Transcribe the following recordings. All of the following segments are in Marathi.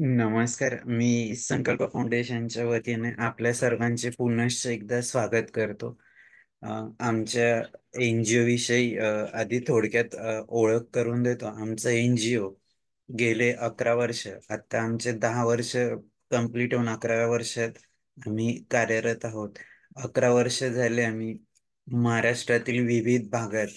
नमस्कार. मी संकल्प फाउंडेशनच्या वतीने आपल्या सर्वांचे पुनश्च एकदा स्वागत करतो. अ, आमच्या एन-जी-ओ विषयी आधी थोडक्यात ओळख करून देतो. आमचं एन-जी-ओ गेले 11 वर्ष, आता आमचे 10 वर्ष कंप्लीट होऊन 11व्या वर्षात आम्ही कार्यरत आहोत. 11 वर्ष झाले आम्ही महाराष्ट्रातील विविध भागात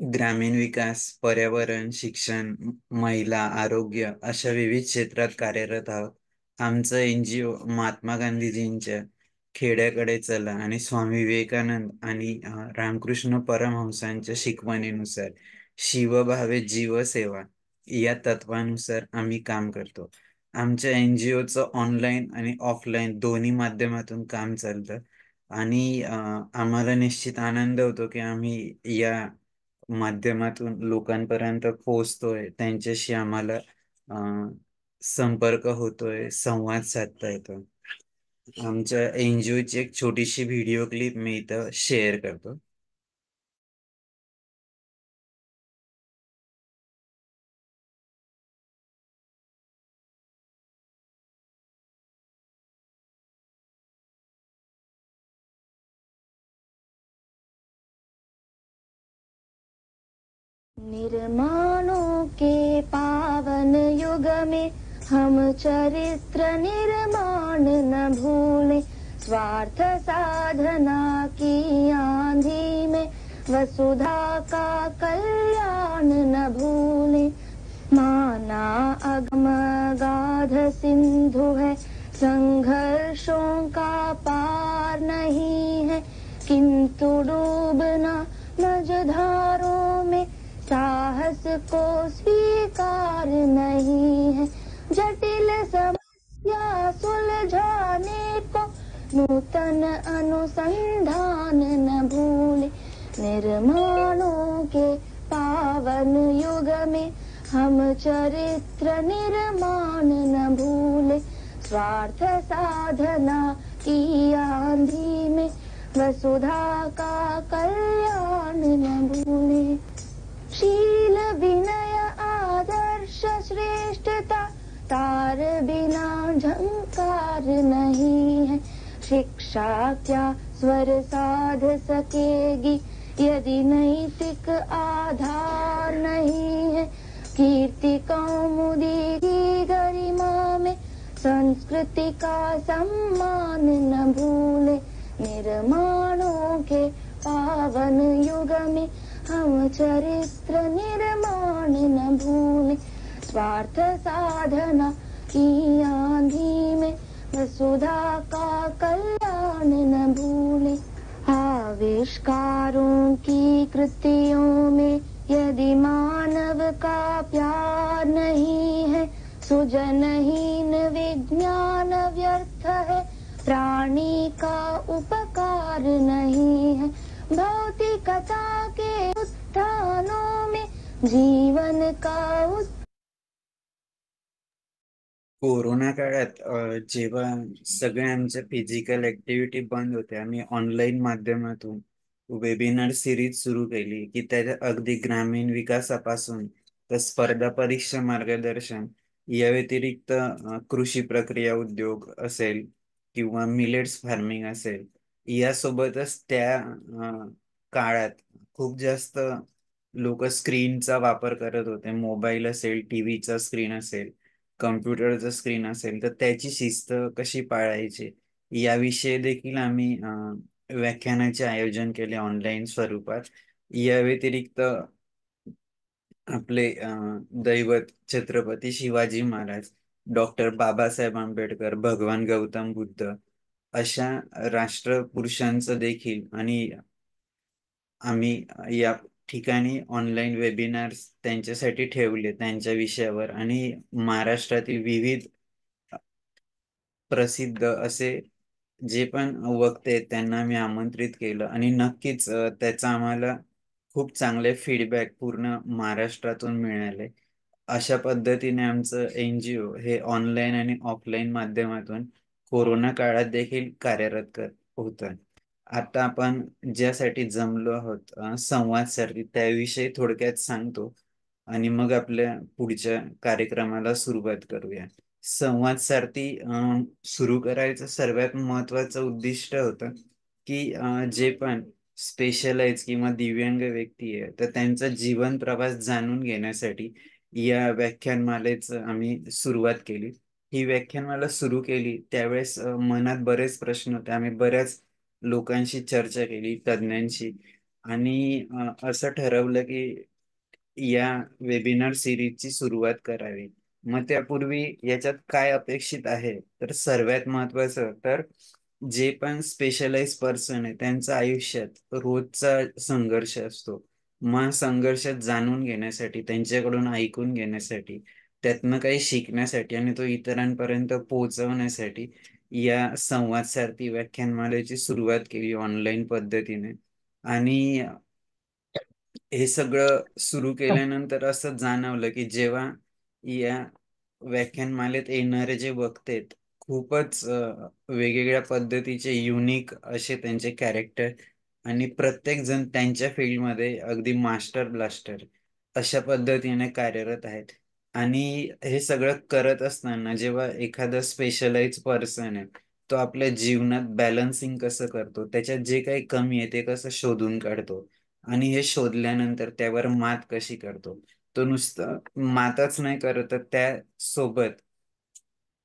ग्रामीण विकास, पर्यावरण, शिक्षण, महिला, आरोग्य अशा विविध क्षेत्रात कार्यरत आहोत. आमचं एन-जी-ओ महात्मा गांधीजींच्या खेड्याकडे चला आणि स्वामी विवेकानंद आणि रामकृष्ण परमहंसांच्या शिकवणीनुसार शिवभावे जीवसेवा या तत्वानुसार आम्ही काम करतो. आमच्या एन-जी-ओचं ऑनलाईन आणि ऑफलाईन दोन्ही माध्यमातून काम चालतं आणि आम्हाला निश्चित आनंद होतो, की आम्ही या माध्यमातून लोकांपर्यंत पोहोचतोय, त्यांच्याशी आम्हाला अ, संपर्क होतोय, संवाद साधता येतो. आमच्या एन-जी-ओची एक छोटीशी व्हिडिओ क्लिप मी इथं शेअर करतो. निर्माणों के पावन युग में हम चरित्र निर्माण न भूले, स्वार्थ साधना की आंधी में वसुधा का कल्याण न भूले। माना अगम गाध सिंधु है, संघर्षों का पार नहीं है, किंतु डूबना मझधारों में साहस को स्वीकार नहीं है। जटिल समस्या सुलझाने को नूतन अनुसंधान न भूले। निर्माणों के पावन युग में हम चरित्र निर्माण न भूले, स्वार्थ साधना की आंधी में वसुधा का कल्याण न भूले। शील विनय आदर्श श्रेष्ठता तार बिना झंकार नहीं है। शिक्षा क्या स्वर साध सकेगी यदि नैतिक आधार नहीं है। कीर्ति कौमुदी की गरिमा में संस्कृति का सम्मान न भूले। निर्माणों के पावन युग में हम चरित्र निर्माण न भूले, स्वार्थ साधना की आंधी में वसुधा का कल्याण न भूले। आविष्कारों की कृतियों में यदि मानव का प्यार नहीं है, सुजनहीन विज्ञान व्यर्थ है, प्राणी का उपकार नहीं है। भौतिकता के उत्थानों में जीवन का कोरोना काळात जेव्हा सगळ्या आमच्या फिजिकल ऍक्टिव्हिटी बंद होत्या, आम्ही ऑनलाईन माध्यमातून वेबिनार सिरीज सुरू केली, की त्याच्या अगदी ग्रामीण विकासापासून तर स्पर्धा परीक्षा मार्गदर्शन या व्यतिरिक्त कृषी प्रक्रिया उद्योग असेल किंवा मिलेट्स फार्मिंग असेल, यासोबतच त्या काळात खूप जास्त लोक स्क्रीनचा वापर करत होते. मोबाईल असेल, टीव्हीचा स्क्रीन असेल, कम्प्युटरचं स्क्रीन असेल, तर त्याची शिस्त कशी पाळायची याविषयी देखील आम्ही व्याख्यानाचे आयोजन केले ऑनलाईन स्वरूपात. या व्यतिरिक्त आपले दैवत छत्रपती शिवाजी महाराज, डॉक्टर बाबासाहेब आंबेडकर, भगवान गौतम बुद्ध अशा राष्ट्रपुरुषांचं देखील आणि आम्ही या ठिकाणी ऑनलाईन वेबिनार्स त्यांच्यासाठी ठेवले त्यांच्या विषयावर आणि महाराष्ट्रातील विविध प्रसिद्ध असे जे पण वक्ते आहेत त्यांना मी आमंत्रित केलं आणि नक्कीच त्याचा आम्हाला खूप चांगले फीडबॅक पूर्ण महाराष्ट्रातून मिळाले. अशा पद्धतीने आमचं एन-जी-ओ हे ऑनलाईन आणि ऑफलाईन माध्यमातून कोरोना काळात देखील कार्यरत होतं. आता आपण ज्यासाठी जमलो आहोत संवाद त्याविषयी थोडक्यात सांगतो. आणि मग आपल्या पुढच्या कार्यक्रमाला सुरुवात करूया. संवाद सारथी सुरू करायचं सर्वात महत्वाचं उद्दिष्ट होतं की जे पण स्पेशलाइज किंवा दिव्यांग व्यक्ती आहे तर त्यांचा जीवन प्रवास जाणून घेण्यासाठी या व्याख्यानमालेचं आम्ही सुरुवात केली. ही व्याख्यानमाला सुरू केली त्यावेळेस मनात बरेच प्रश्न होते. आम्ही बऱ्याच लोकांशी चर्चा केली, तज्ज्ञांशी, आणि असं ठरवलं की या वेबिनार सिरीजची सुरुवात करावी. मग त्यापूर्वी याच्यात काय अपेक्षित आहे, तर सर्वात महत्वाचं तर जे पण स्पेशलाइज पर्सन आहे त्यांच्या आयुष्यात रोजचा संघर्ष असतो. मग संघर्षात जाणून घेण्यासाठी, त्यांच्याकडून ऐकून घेण्यासाठी, त्यातनं काही शिकण्यासाठी आणि तो इतरांपर्यंत पोहोचवण्यासाठी या संवाद सारथी व्याख्यानमालेची सुरुवात केली ऑनलाईन पद्धतीने. आणि हे सगळं सुरू केल्यानंतर असं जाणवलं की जेव्हा या व्याख्यानमालेत येणारे जे वक्ते आहेत खूपच वेगवेगळ्या पद्धतीचे युनिक असे त्यांचे कॅरेक्टर, आणि प्रत्येक जण त्यांच्या फील्डमध्ये अगदी मास्टर ब्लास्टर अशा पद्धतीने कार्यरत आहेत. आणि हे सगळं करत असताना जेव्हा एखादा स्पेशलाइज पर्सन आहे तो आपल्या जीवनात बॅलन्सिंग कसं करतो, त्याच्यात जे काही कमी आहे ते कसं शोधून काढतो, आणि हे शोधल्यानंतर त्यावर मात कशी करतो. तो नुसतं मातच नाही करत तर त्यासोबत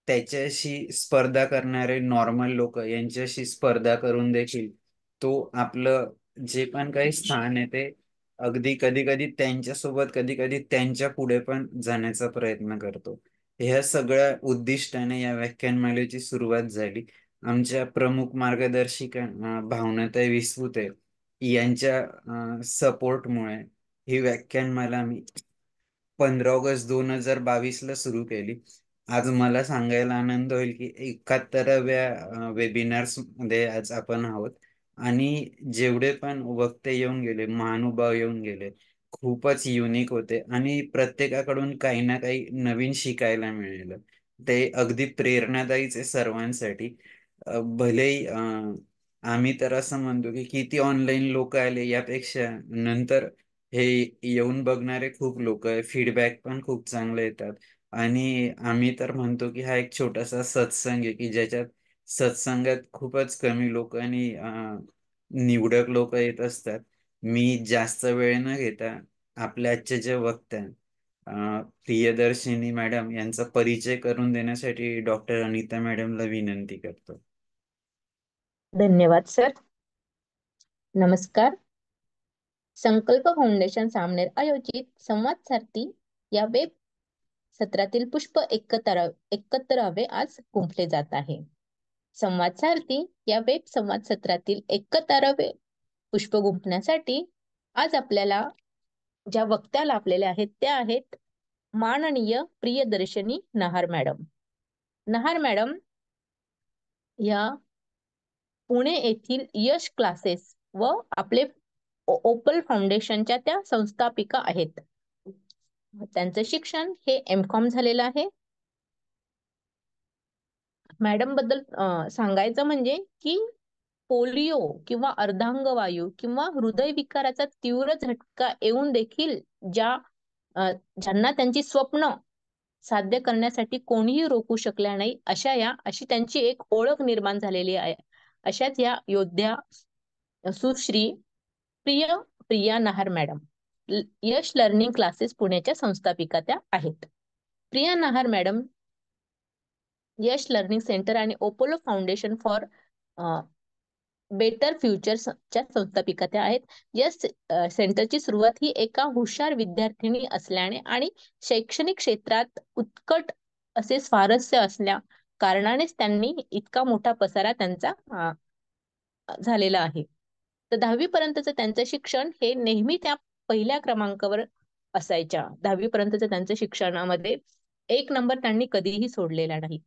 त्याच्याशी स्पर्धा करणारे नॉर्मल लोक यांच्याशी स्पर्धा करून देखील तो आपलं जे पण काही स्थान आहे ते अगदी कधी कधी त्यांच्यासोबत, कधी कधी त्यांच्या पुढे पण जाण्याचा प्रयत्न करतो. ह्या सगळ्या उद्दिष्टाने या व्याख्यानमालेची सुरुवात झाली. आमच्या प्रमुख मार्गदर्शिका भावनाताई विसपुते यांच्या सपोर्टमुळे ही व्याख्यानमाला मी 15 ऑगस्ट 2022 ला सुरू केली. आज मला सांगायला आनंद होईल की 71व्या वेबिनार्स मध्ये आज आपण आहोत. आणि जेवढे पण वक्ते येऊन गेले, महानुभाव येऊन गेले, खूपच युनिक होते आणि प्रत्येकाकडून काही ना काही नवीन शिकायला मिळालं. ते अगदी प्रेरणादायीच आहे सर्वांसाठी. भलेही आम्ही तर असं म्हणतो की किती ऑनलाईन लोक आले यापेक्षा नंतर हे येऊन बघणारे खूप लोक आहे, फीडबॅक पण खूप चांगले येतात. आणि आम्ही तर म्हणतो की हा एक छोटासा सत्संग आहे की ज्याच्यात सत्संगात खूपच कमी लोक आणि निवडक लोक येत असतात. मी जास्त वेळ न घेता आपल्या आजचे जे वक्ते आहेत, प्रियदर्शिनी मॅडम यांचा परिचय करून देण्यासाठी डॉक्टर अनिता मॅडमला विनंती करतो. धन्यवाद सर. नमस्कार. संकल्प फाउंडेशन सामनेर आयोजित संवाद सारथी या वेब सत्रातील पुष्प 71 आज गुंफले जात आहे. संवाद सारथी या वेब संवाद सत्रातील 71 पुष्प गुंफण्यासाठी आज आपल्याला ज्या वक्त्या लाभलेल्या आहेत त्या आहेत माननीय प्रियदर्शनी नहार मॅडम. नहार मॅडम या पुणे येथील यश क्लासेस व आपले ओपल फाउंडेशनच्या त्या संस्थापिका आहेत. त्यांचं शिक्षण हे M.Com झालेलं आहे. मॅडम बद्दल सांगायचं म्हणजे की पोलिओ किंवा अर्धांगवायू किंवा हृदयविकाराचा तीव्र झटका येऊन देखील ज्यांना त्यांची स्वप्न साध्य करण्यासाठी कोणीही रोखू शकल्या नाही अशी त्यांची एक ओळख निर्माण झालेली आहे. अशाच या योद्ध्या सुश्री प्रिया नहार मॅडम यश लर्निंग क्लासेस पुण्याच्या संस्थापिका त्या आहेत. प्रिया नहार मॅडम यश लर्निंग सेंटर आणि ओपोलो फाउंडेशन फॉर बेटर फ्युचरच्या संस्थापिका त्या आहेत. यश सेंटरची सुरुवात ही एका हुशार विद्यार्थिनी असल्याने आणि शैक्षणिक क्षेत्रात उत्कट असे स्वारस्य असल्या कारणानेच त्यांनी इतका मोठा पसारा त्यांचा झालेला आहे. तर 10वी पर्यंतचं त्यांचं शिक्षण हे नेहमी त्या पहिल्या क्रमांकावर असायच्या. 10वी पर्यंतचं त्यांचं शिक्षणामध्ये 1 नंबर त्यांनी कधीही सोडलेला नाही.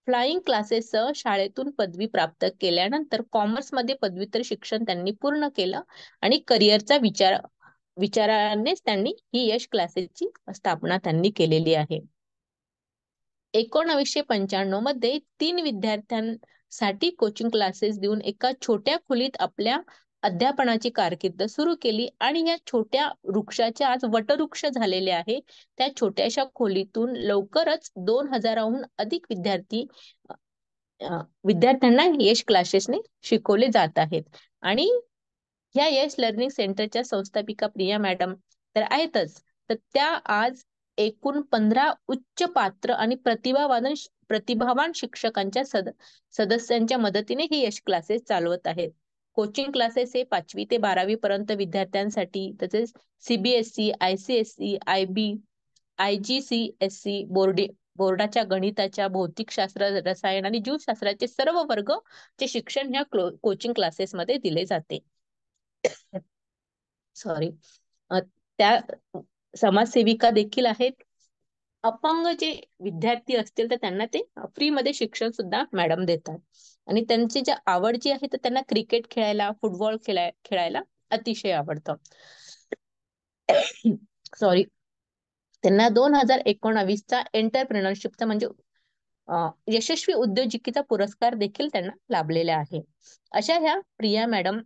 फ्लाइंग क्लासेससह शाळेतून पदवी प्राप्त केल्यानंतर कॉमर्समध्ये पदव्युत्तर शिक्षण त्यांनी पूर्ण केलं आणि करिअरचा विचारानेच त्यांनी ही यश क्लासेसची स्थापना त्यांनी केलेली आहे. 1995 मध्ये 3 विद्यार्थ्यांसाठी कोचिंग क्लासेस देऊन एका छोट्या खोलीत आपल्या अध्यापनाची कारकीर्द सुरू केली आणि या छोट्या वृक्षाचे आज वटवृक्ष झालेले आहे. त्या छोट्याशा खोलीतून लवकरच 2000हून अधिक विद्यार्थ्यांना यश क्लासेसने शिकवले जात आहेत. आणि ह्या यश लर्निंग सेंटरच्या संस्थापिका प्रिया मॅडम तर आहेतच, तर त्या आज एकूण 15 उच्च पात्र आणि प्रतिभावान शिक्षकांच्या सदस्यांच्या मदतीने हे यश क्लासेस चालवत आहेत. कोचिंग क्लासेस हे 5वी ते 12वी पर्यंत विद्यार्थ्यांसाठी, तसेच CBSE, ICSE, IGCSE बोर्डाच्या गणिताच्या, भौतिकशास्त्र, रसायन आणि जीवशास्त्राचे सर्व वर्ग चे शिक्षण ह्या कोचिंग क्लासेसमध्ये दिले जाते. सॉरी. त्या समाजसेविका देखील आहेत. अपंग जे विद्यार्थी असतील तर त्यांना ते फ्री मध्ये शिक्षण सुद्धा मॅडम देतात. आणि त्यांची जी आवड जी आहे तर त्यांना क्रिकेट खेळायला, फुटबॉल खेळायला अतिशय आवडतं. सॉरी. त्यांना 2019चा एंटरप्रेनरशिपचा म्हणजे यशस्वी उद्योजकीचा पुरस्कार देखील त्यांना लाभलेला आहे. अशा ह्या प्रिया मॅडम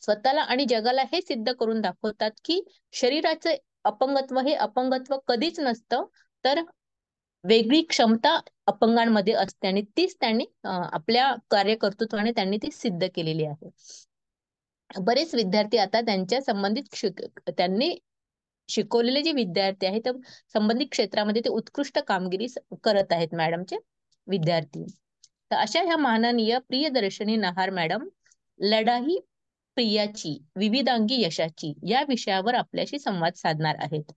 स्वतःला आणि जगाला हे सिद्ध करून दाखवतात की शरीराचं अपंगत्व हे अपंगत्व कधीच नसतं, तर वेगळी क्षमता अपंगांमध्ये असते आणि तीच त्यांनी आपल्या कार्यकर्तृत्वाने त्यांनी ती सिद्ध केलेली आहे. बरेच विद्यार्थी आता त्यांच्या संबंधित त्यांनी शिकवलेले जे विद्यार्थी आहेत तर संबंधित क्षेत्रामध्ये ते उत्कृष्ट कामगिरी करत आहेत मॅडमचे विद्यार्थी. तर अशा ह्या माननीय प्रियदर्शनी नहार मॅडम लढाई प्रियाची विविधांगी यशाची या विषयावर आपल्याशी संवाद साधणार आहेत.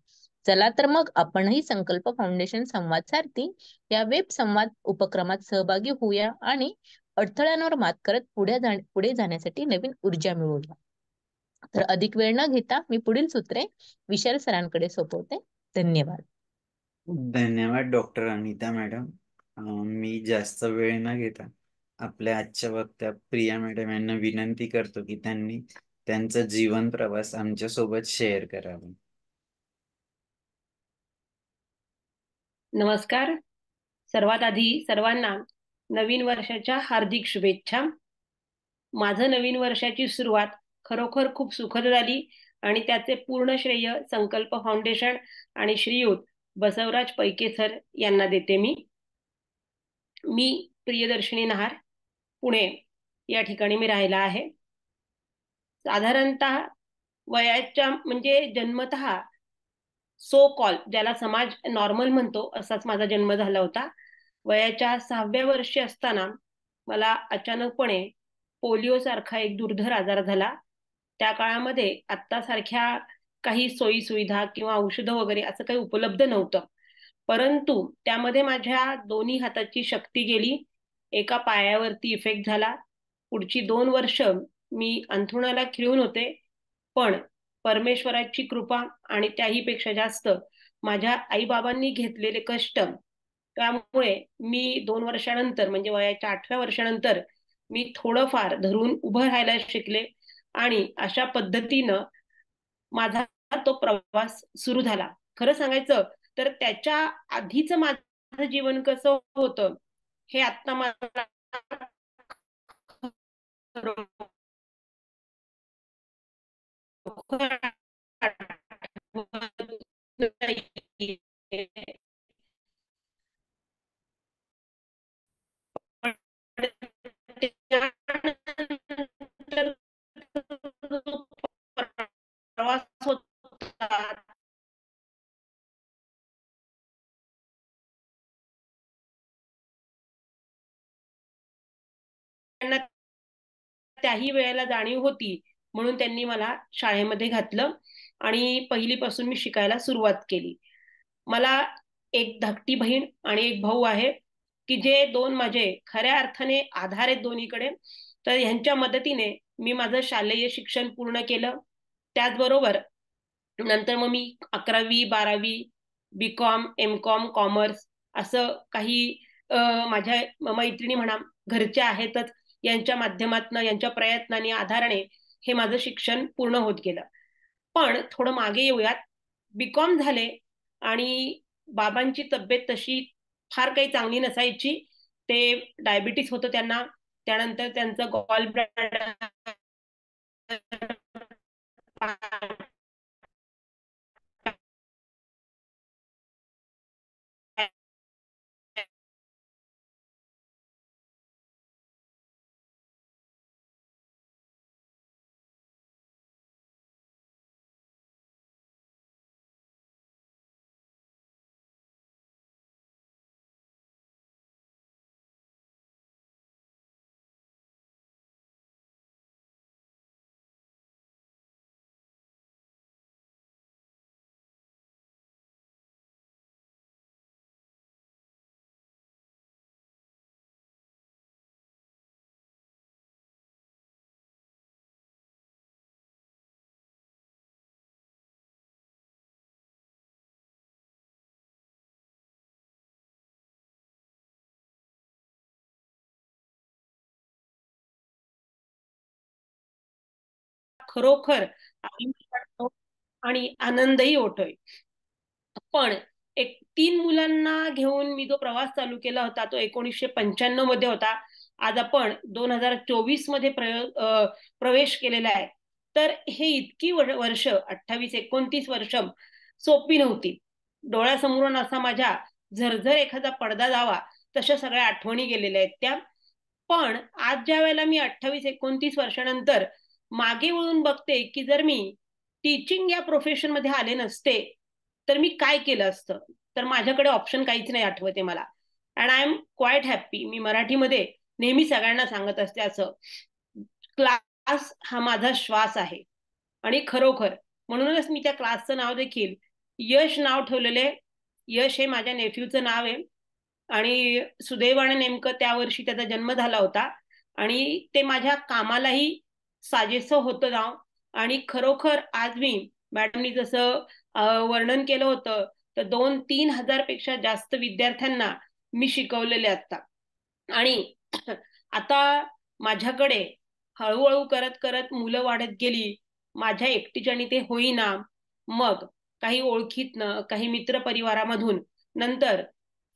चला तर मग आपणही संकल्प फाउंडेशन संवाद सारथी या वेब संवाद उपक्रमात सहभागी होऊया आणि अडथळ्यांवर मात करत पुढे जाण्यासाठी नवीन ऊर्जा मिळवूया. तर अधिक वेळ न घेता मी पुढील सूत्रे विशाल सरांकडे सोपवते. धन्यवाद. धन्यवाद डॉक्टर अनिता मॅडम. मी जास्त वेळ न घेता आपल्या आजच्या वक्त्या प्रिया मॅडम यांना विनंती करतो की त्यांनी त्यांचा जीवन प्रवास आमच्या सोबत शेअर करावा. नमस्कार. सर्वात आधी सर्वांना नवीन वर्षाच्या हार्दिक शुभेच्छा. माझं नवीन वर्षाची सुरुवात खरोखर खूप सुखद झाली आणि त्याचे पूर्ण श्रेय संकल्प फाउंडेशन आणि श्रीयुत बसवराज पैके सर यांना देते. मी प्रियदर्शनी नहार, पुणे या ठिकाणी मी राहिला आहे. साधारणतः वयाच्या म्हणजे जन्मतः सो कॉल ज्याला समाज नॉर्मल म्हणतो असाच माझा जन्म झाला होता. वयाच्या 6व्या वर्षी असताना मला अचानकपणे पोलिओ सारखा एक दुर्धर आजार झाला. त्या काळामध्ये आत्ता सारख्या काही सोयी सुविधा किंवा औषधं वगैरे असं काही उपलब्ध नव्हतं. परंतु त्यामध्ये माझ्या दोन्ही हाताची शक्ती गेली, एका पायावरती इफेक्ट झाला. पुढची 2 वर्ष मी अंथरुणाला खिळून होते. पण परमेश्वराची कृपा आणि त्याही पेक्षा जास्त माझ्या आईबाबांनी घेतलेले कष्ट, त्यामुळे मी 2 वर्षानंतर म्हणजे वयाच्या 8व्या वर्षानंतर मी थोडंफार धरून उभं राहायला शिकले आणि अशा पद्धतीनं माझा तो प्रवास सुरू झाला. खरं सांगायचं तर त्याच्या आधीच माझं जीवन कसं होतं हे आता मला प्रवास होता त्याही वेळेला जाणीव होती, म्हणून त्यांनी मला शाळेमध्ये घातलं आणि पहिलीपासून मी शिकायला सुरुवात केली. मला एक धाकटी बहीण आणि एक भाऊ आहे की जे 2 माझे खऱ्या अर्थाने आधार आहेत दोन्हीकडे. तर ह्यांच्या मदतीने मी माझं शालेय शिक्षण पूर्ण केलं. त्याचबरोबर नंतर मग मी 11वी 12वी BCom MCom कॉमर्स असं काही माझ्या मैत्रिणी म्हणा घरच्या आहेतच यांच्या माध्यमातून यांच्या प्रयत्नाने आधाराने हे माझं शिक्षण पूर्ण होत गेलं. पण थोडं मागे येऊयात. BCom झाले आणि बाबांची तब्येत तशी फार काही चांगली नसायची. ते डायबिटीस होतं त्यांना. त्यानंतर त्यांचं गॉल ब्लॅडर खरोखर आनंद वाटतो आणि आनंदही होतोय. पण 3 मुलांना घेऊन मी जो प्रवास चालू केला होता तो 1995 मध्ये होता. आज आपण 2024 मध्ये प्रवेश केलेला आहे. तर हे इतकी वर्ष 28-29 वर्ष सोपी नव्हती. डोळ्यासमोरून असा माझ्या झरझर एखादा पडदा जावा तशा सगळ्या आठवणी गेलेल्या आहेत त्या. पण आज ज्या वेळेला मी 28-29 वर्षानंतर मागे वळून बघते की जर मी टीचिंग या प्रोफेशन मध्ये आले नसते तर मी काय केलं असतं, तर माझ्याकडे ऑप्शन काहीच नाही आठवते मला. And I am quite happy. मी मराठीमध्ये नेहमी सगळ्यांना सांगत असते असं, क्लास हा माझा श्वास आहे. आणि खरोखर म्हणूनच मी त्या क्लासचं नाव देखील यश नाव ठेवलेले. यश हे माझ्या नेफ्यूचं नाव आहे आणि सुदैवाने नेमकं त्या वर्षी त्याचा जन्म झाला होता आणि ते माझ्या कामालाही साजेसं होतं नाव. आणि खरोखर आज मी मॅडमनी जसं वर्णन केलं होतं तर 2-3 हजार पेक्षा जास्त विद्यार्थ्यांना मी शिकवलेले आता. आणि आता माझ्याकडे हळूहळू करत करत मुलं वाढत गेली. माझ्या एकटीच्याने ते होईना. मग काही ओळखीतनं, काही मित्र परिवारामधून, नंतर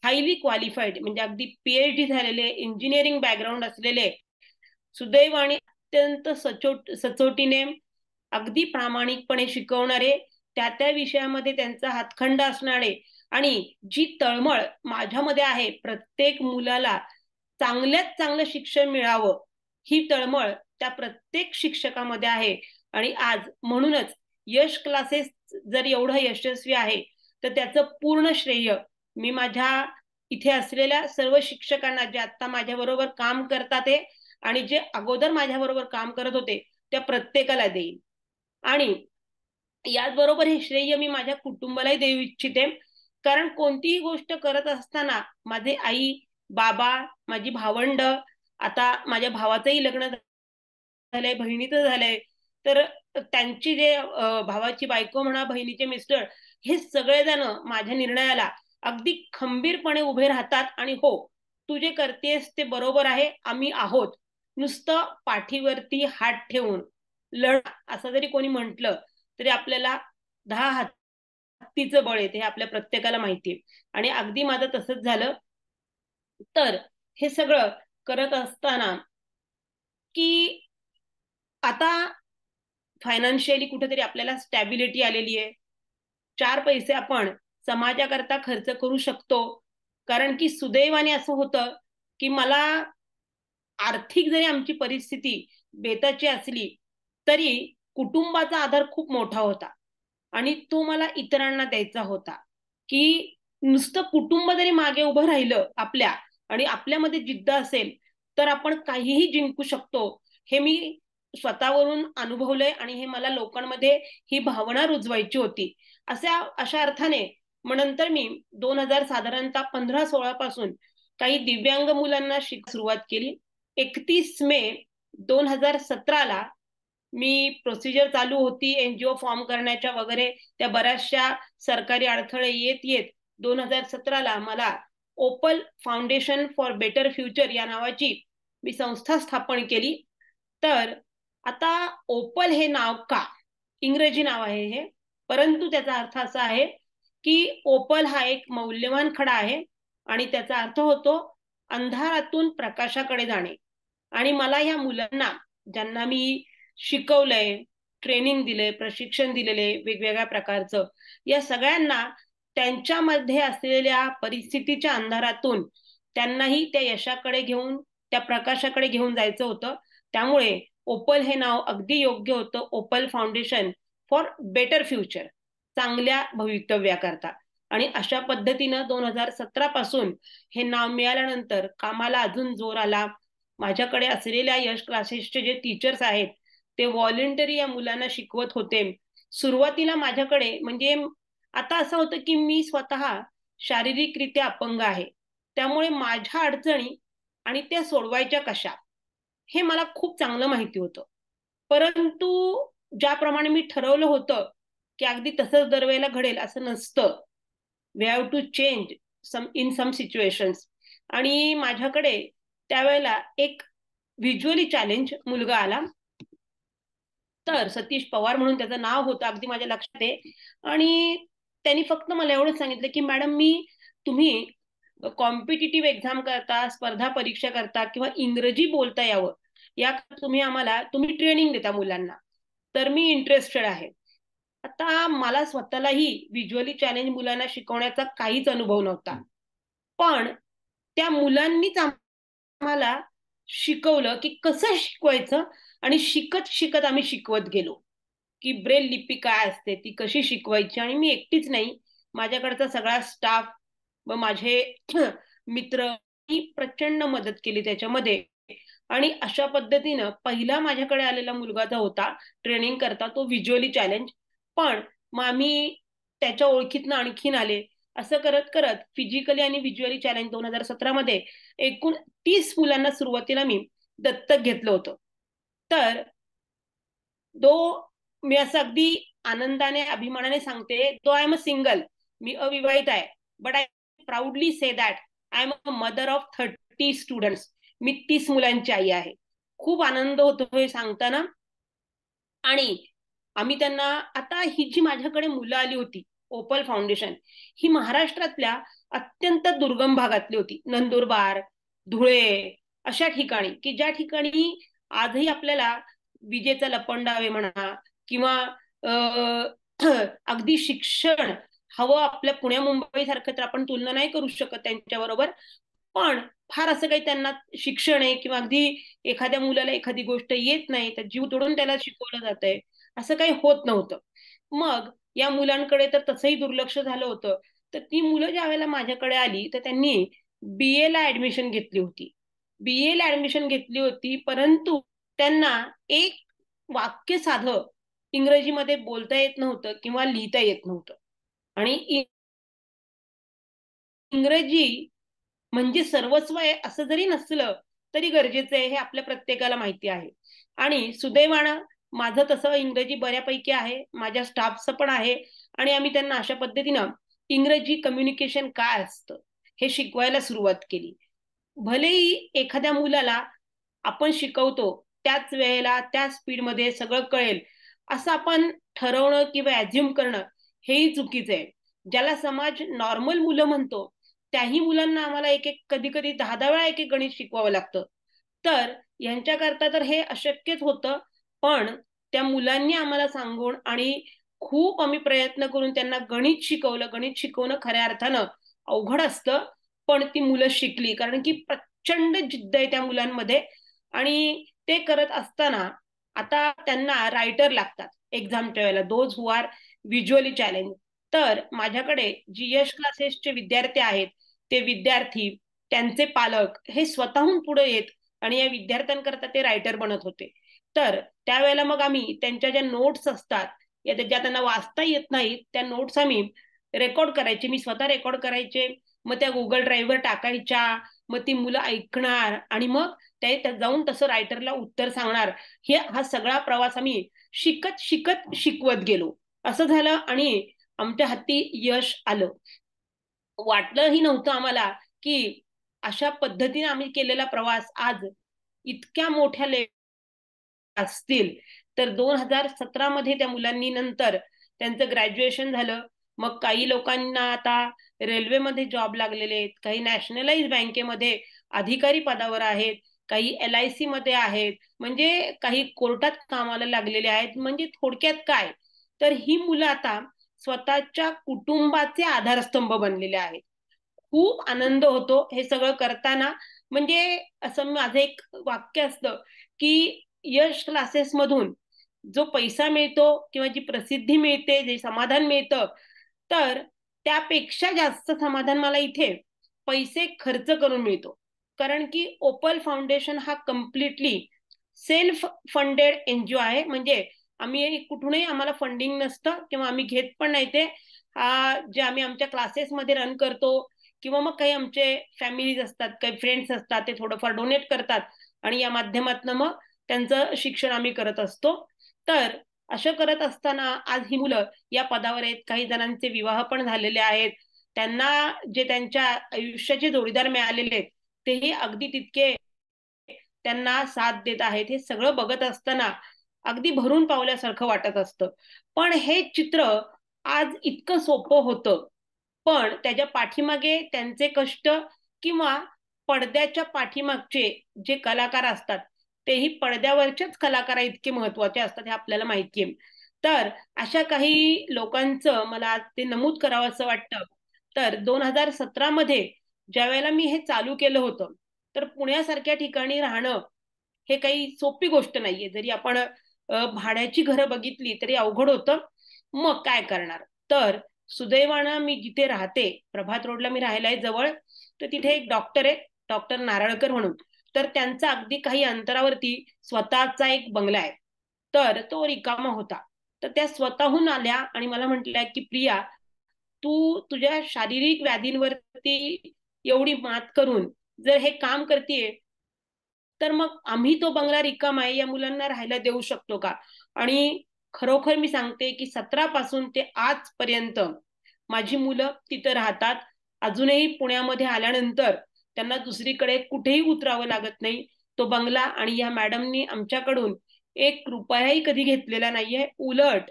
हायली क्वालिफाईड म्हणजे अगदी PhD झालेले, इंजिनिअरिंग बॅकग्राऊंड असलेले, सुदैवाने अत्यंत सचोटीने अगदी प्रामाणिकपणे शिकवणारे, त्या त्या विषयामध्ये त्यांचा हातखंडा असणारे आणि जी तळमळ माझ्यामध्ये आहे प्रत्येक मुलाला चांगल्यात चांगलं शिक्षण मिळावं, ही तळमळ त्या प्रत्येक शिक्षकामध्ये आहे. आणि आज म्हणूनच यश क्लासेस जर एवढं यशस्वी आहे तर त्याचं पूर्ण श्रेय मी माझ्या इथे असलेल्या सर्व शिक्षकांना, जे आता माझ्या बरोबर काम करतात आणि जे अगोदर माझ्या बरोबर काम करत होते, त्या प्रत्येकाला देईन. आणि याचबरोबर हे श्रेय मी माझ्या कुटुंबालाही देऊ इच्छिते. कारण कोणतीही गोष्ट करत असताना माझे आई बाबा, माझी भावंड, आता माझ्या भावाचंही लग्न झालंय, बहिणीचं झालंय, तर त्यांची जे भावाची बायको म्हणा, बहिणीचे मिस्टर, हे सगळेजण माझ्या निर्णयाला अगदी खंबीरपणे उभे राहतात. आणि हो, तू जे करतेस ते बरोबर आहे, आम्ही आहोत, नुसतं पाठीवरती हात ठेवून लढ असं जरी कोणी म्हटलं तरी आपल्याला 10 हत्तीचं बळ येते, हे आपल्या प्रत्येकाला माहितीये. आणि अगदी माझं तसंच झालं. तर हे सगळं करत असताना की आता फायनान्शियली कुठेतरी आपल्याला स्टॅबिलिटी आलेली आहे, 4 पैसे आपण समाजाकरता खर्च करू शकतो. कारण की सुदैवाने असं होतं की मला आर्थिक जरी आमची परिस्थिती बेताची असली तरी कुटुंबाचा आधार खूप मोठा होता आणि तो मला इतरांना द्यायचा होता. की नुसतं कुटुंब जरी मागे उभं राहिलं आपल्या आणि आपल्यामध्ये जिद्द असेल तर आपण काहीही जिंकू शकतो, हे मी स्वतःवरून अनुभवलंय. आणि हे मला लोकांमध्ये ही भावना रुजवायची होती. अशा अर्थाने मग नंतर मी 2000 साधारणतः 15-16 पासून काही दिव्यांग मुलांना सुरुवात केली. 31 मे 2017ला मी प्रोसिजर चालू होती NGO फॉर्म करण्याच्या वगैरे, त्या बऱ्याचशा सरकारी अडथळे येत येत 2017ला मला Opal foundation for better future या नावाची मी संस्था स्थापन केली. तर आता ओपल हे नाव का, इंग्रजी नाव आहे हे, परंतु त्याचा अर्थ असा आहे की ओपल हा एक मौल्यवान खडा आहे आणि त्याचा अर्थ होतो अंधारातून प्रकाशाकडे जाणे. आणि मला ह्या मुलांना, ज्यांना मी शिकवलंय, ट्रेनिंग दिलंय, प्रशिक्षण दिलेले वेगवेगळ्या प्रकारचं, या सगळ्यांना त्यांच्यामध्ये असलेल्या परिस्थितीच्या अंधारातून त्यांनाही त्या यशाकडे घेऊन, त्या प्रकाशाकडे घेऊन जायचं होतं. त्यामुळे ओपल हे नाव अगदी योग्य होतं, Opal foundation for better future, चांगल्या भवितव्याकरता. आणि अशा पद्धतीनं 2017 पासून हे नाव मिळाल्यानंतर कामाला अजून जोर आला. माझ्याकडे असलेल्या यश क्लासेसचे जे टीचर्स आहेत ते व्हॉलेंटरी या मुलांना शिकवत होते. सुरुवातीला माझ्याकडे म्हणजे आता असं होतं की मी स्वतः शारीरिकरित्या अपंग आहे, त्यामुळे माझ्या अडचणी आणि त्या सोडवायच्या कशा हे मला खूप चांगलं माहिती होतं. परंतु ज्याप्रमाणे मी ठरवलं होतं की अगदी तसंच दरवेळेला घडेल असं नसतं. We have to change in some situations. आणि माझ्याकडे त्यावेळेला एक व्हिज्युअली चॅलेंज मुलगा आला. तर सतीश पवार म्हणून त्याचं नाव होतं, अगदी माझ्या लक्षात आहे. आणि त्यांनी फक्त मला एवढंच सांगितलं की मॅडम तुम्ही कॉम्पिटिटिव्ह एक्झाम करता, स्पर्धा परीक्षा करता किंवा इंग्रजी बोलता यावं या तुम्ही ट्रेनिंग देता मुलांना, तर मी इंटरेस्टेड आहे. आता मला स्वतःलाही व्हिज्युअली चॅलेंज मुलांना शिकवण्याचा काहीच अनुभव नव्हता, पण त्या मुलांनीच आम्हाला शिकवलं की कसं शिकवायचं. आणि शिकत शिकत आम्ही शिकवत गेलो की ब्रेल लिपी काय असते, ती कशी शिकवायची. आणि मी एकटीच नाही, माझ्याकडचा सगळा स्टाफ व माझे मित्र प्रचंड मदत केली त्याच्यामध्ये. आणि अशा पद्धतीनं पहिला माझ्याकडे आलेला मुलगा जो होता ट्रेनिंग करता, तो व्हिज्युअली चॅलेंज. पण मग आम्ही त्याच्या ओळखीतनं आणखीन आले. असं करत करत फिजिकली आणि व्हिज्युअली चॅलेंज 2017 मध्ये एकूण 30 मुलांना सुरुवातीला मी दत्तक घेतलं होतं. तर मी असं अगदी आनंदाने अभिमानाने सांगते, though I am a single, मी अविवाहित आहे, but I proudly say that I am a mother of 30 students. मी 30 मुलांची आई आहे. खूप आनंद होतो हे सांगताना. आणि आम्ही त्यांना, आता ही जी माझ्याकडे मुलं आली होती ओपल फाउंडेशन, ही महाराष्ट्रातल्या अत्यंत दुर्गम भागातली होती. नंदुरबार, धुळे अशा ठिकाणी, की ज्या ठिकाणी आजही आपल्याला विजेचा लपंडावे म्हणा किंवा अगदी शिक्षण हवं आपल्या पुण्या मुंबई सारखं, तर आपण तुलना नाही करू शकत त्यांच्याबरोबर. पण फार असं काही त्यांना शिक्षण आहे किंवा अगदी एखाद्या मुलाला एखादी गोष्ट येत नाही तर जीव तोडून त्याला शिकवलं जातंय असं काही होत नव्हतं. मग या मुलांकडे तर तसंही दुर्लक्ष झालं होतं. तर ती मुलं ज्या वेळेला माझ्याकडे आली तर त्यांनी BA ला ऍडमिशन घेतली होती. BA ला ऍडमिशन घेतली होती, परंतु त्यांना एक वाक्य साधं इंग्रजीमध्ये बोलता येत नव्हतं किंवा लिहिता येत नव्हतं. आणि इंग्रजी म्हणजे सर्वस्व आहे असं जरी नसलं तरी गरजेचं आहे, हे आपल्या प्रत्येकाला माहिती आहे. आणि सुदैवानं माझं तसं इंग्रजी बऱ्यापैकी आहे, माझ्या स्टाफचं पण आहे. आणि आम्ही त्यांना अशा पद्धतीनं इंग्रजी कम्युनिकेशन काय असतं हे शिकवायला सुरुवात केली. भलेही एखाद्या मुलाला आपण शिकवतो त्याच वेळेला त्या स्पीडमध्ये सगळं कळेल असं आपण ठरवणं किंवा ऍझ्युम करणं हेही चुकीचं आहे. ज्याला समाज नॉर्मल मुलं म्हणतो त्याही मुलांना आम्हाला एक एक कधी कधी 10-10 वेळा एक एक गणित शिकवावं लागतं. तर यांच्याकरता तर हे अशक्यच होतं. पण त्या मुलांनी आम्हाला सांगून आणि खूप आम्ही प्रयत्न करून त्यांना गणित शिकवलं. गणित शिकवणं खऱ्या अर्थानं अवघड असतं, पण ती मुलं शिकली, कारण की प्रचंड जिद्द आहे त्या मुलांमध्ये. आणि ते करत असताना आता त्यांना रायटर लागतात एक्झामच्या वेळेला, those who are visually challenge. तर माझ्याकडे जी यश क्लासेसचे विद्यार्थी आहेत ते विद्यार्थी, त्यांचे पालक हे स्वतःहून पुढे येत आणि या विद्यार्थ्यांकरता ते रायटर बनत होते. तर त्यावेळेला मग आम्ही त्यांच्या ज्या नोट्स असतात, ज्या त्यांना वाचता येत नाहीत, त्या नोट्स आम्ही रेकॉर्ड करायचे. मी स्वतः रेकॉर्ड करायचे, मग त्या गुगल ड्राईव्हवर टाकायच्या. मग ती मुलं ऐकणार आणि मग ते जाऊन तसं रायटरला उत्तर सांगणार. हा सगळा प्रवास आम्ही शिकत शिकत शिकवत गेलो. असं झालं आणि आमच्या हाती यश आलं. वाटलंही नव्हतं आम्हाला की अशा पद्धतीने आम्ही केलेला प्रवास आज इतक्या मोठ्या असतील. तर 2017 मध्ये त्या मुलांनी नंतर त्यांचं ग्रॅज्युएशन झालं. मग काही लोकांना आता रेल्वेमध्ये जॉब लागलेले आहेत, काही नॅशनलाइज बँकेमध्ये अधिकारी पदावर आहेत, काही LIC मध्ये आहेत, म्हणजे काही कोर्टात कामाला लागलेले आहेत. म्हणजे थोडक्यात काय, तर ही मुलं आता स्वतःच्या कुटुंबाचे आधारस्तंभ बनलेले आहेत. खूप आनंद होतो हे सगळं करताना. म्हणजे असं माझं एक वाक्य असतं की यश क्लासेस मधून जो पैसा मिळतो किंवा जी प्रसिद्धी मिळते, जे समाधान मिळतं, तर त्यापेक्षा जास्त समाधान मला इथे पैसे खर्च करून मिळतो. कारण की ओपल फाउंडेशन हा कम्प्लिटली सेल्फ फंडेड NGO आहे. म्हणजे आम्ही कुठूनही, आम्हाला फंडिंग नसतं किंवा आम्ही घेत पण नाही ते. जे आम्ही आमच्या क्लासेसमध्ये रन करतो किंवा मग काही आमचे फॅमिलीज असतात, काही फ्रेंड्स असतात, ते थोडंफार डोनेट करतात आणि या माध्यमातून मग त्यांचं शिक्षण आम्ही करत असतो. तर असं करत असताना आज ही मुलं या पदावर आहेत. काही जणांचे विवाह पण झालेले आहेत. त्यांना जे त्यांच्या आयुष्याचे जोडीदार मिळालेले आहेत तेही अगदी तितके त्यांना साथ देत आहेत. हे सगळं बघत असताना अगदी भरून पावल्यासारखं वाटत असतं. पण हे चित्र आज इतकं सोपं होतं, पण त्याच्या पाठीमागे त्यांचे कष्ट किंवा पडद्याच्या पाठीमागचे जे कलाकार असतात तेही पडद्यावरच्याच कलाकारा इतके महत्वाचे असतात हे आपल्याला माहिती आहे. तर अशा काही लोकांचं मला आज ते नमूद करावं असं वाटतं. तर 2017 मध्ये ज्या वेळेला मी हे चालू केलं होतं, तर पुण्यासारख्या ठिकाणी राहणं हे काही सोपी गोष्ट नाहीये. जरी आपण भाड्याची घरं बघितली तरी अवघड होतं. मग काय करणार? तर सुदैवानं मी जिथे राहते, प्रभात रोडला मी राहायला आहे जवळ, तर तिथे एक डॉक्टर आहे, डॉक्टर नारळकर म्हणून. तर त्यांचा अगदी काही अंतरावरती स्वतःचा एक बंगला आहे. तर तो रिकामा होता. तर त्या स्वतःहून आल्या आणि मला म्हटल्या की प्रिया, तू तुझ्या शारीरिक व्याधींवरती एवढी मात करून जर हे काम करतेय, तर मग आम्ही तो बंगला रिकामा आहे या मुलांना राहायला देऊ शकतो का? आणि खरोखर मी सांगते की 17 पासून ते आजपर्यंत माझी मुलं तिथं राहतात. अजूनही पुण्यामध्ये आल्यानंतर त्यांना दुसरीकडे कुठेही उतरावं लागत नाही. तो बंगला आणि या मॅडमनी आमच्याकडून 1 रुपयाही कधी घेतलेला नाहीये. उलट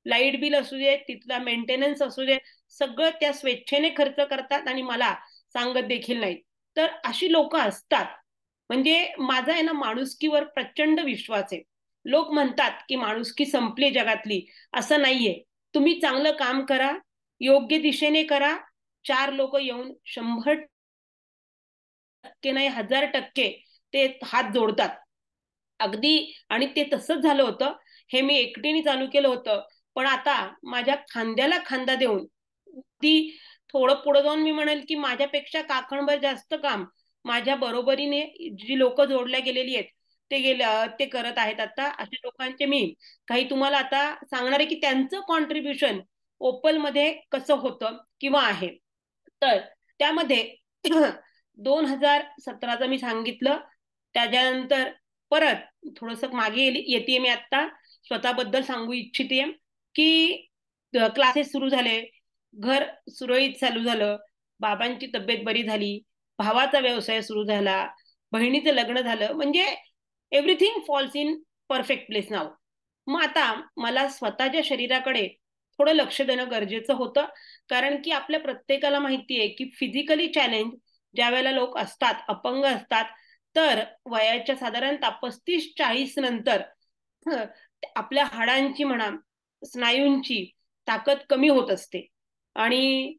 लाईट बिल असू दे, तिथला मेंटेनन्स असू दे, सगळं त्या स्वेच्छेने खर्च करतात आणि मला सांगत देखील नाहीत. तर अशी लोक असतात. म्हणजे माझा आहे ना माणुसकीवर प्रचंड विश्वास आहे. लोक म्हणतात की माणुसकी संपली जगातली, असं नाहीये. तुम्ही चांगलं काम करा, योग्य दिशेने करा, 4 लोक येऊन 100% नाही, 1000% ते हात जोडतात अगदी. आणि ते तसंच झालं होतं. हे मी एकटीने चालू केलं होतं, पण आता माझ्या खांद्याला खांदा देऊन ती थोडं पुढे जाऊन मी म्हणेल की माझ्यापेक्षा काकणभर जास्त काम माझ्या बरोबरीने जी लोक जोडल्या गेलेली आहेत ते करत आहेत. आता अशा लोकांचे मी काही तुम्हाला आता सांगणार आहे की त्यांचं कॉन्ट्रीब्युशन ओपल मध्ये कसं होतं किंवा आहे. तर त्यामध्ये 2017चं मी सांगितलं. त्याच्यानंतर परत थोडस मागे येते मी आता, स्वतःबद्दल सांगू इच्छिते की क्लासेस सुरू झाले, घर सुरळीत चालू झालं, बाबांची तब्येत बरी झाली, भावाचा व्यवसाय सुरू झाला, बहिणीचं लग्न झालं. म्हणजे everything falls in perfect place now. मग आता मला स्वतःच्या शरीराकडे थोडं लक्ष देणं गरजेचं होतं. कारण की आपल्या प्रत्येकाला माहिती आहे की फिजिकली चॅलेंज ज्या वेळेला लोक असतात, अपंग असतात, तर वयाच्या साधारणतः 35-40 नंतर आपल्या हाडांची म्हणा, स्नायूंची ताकद कमी होत असते आणि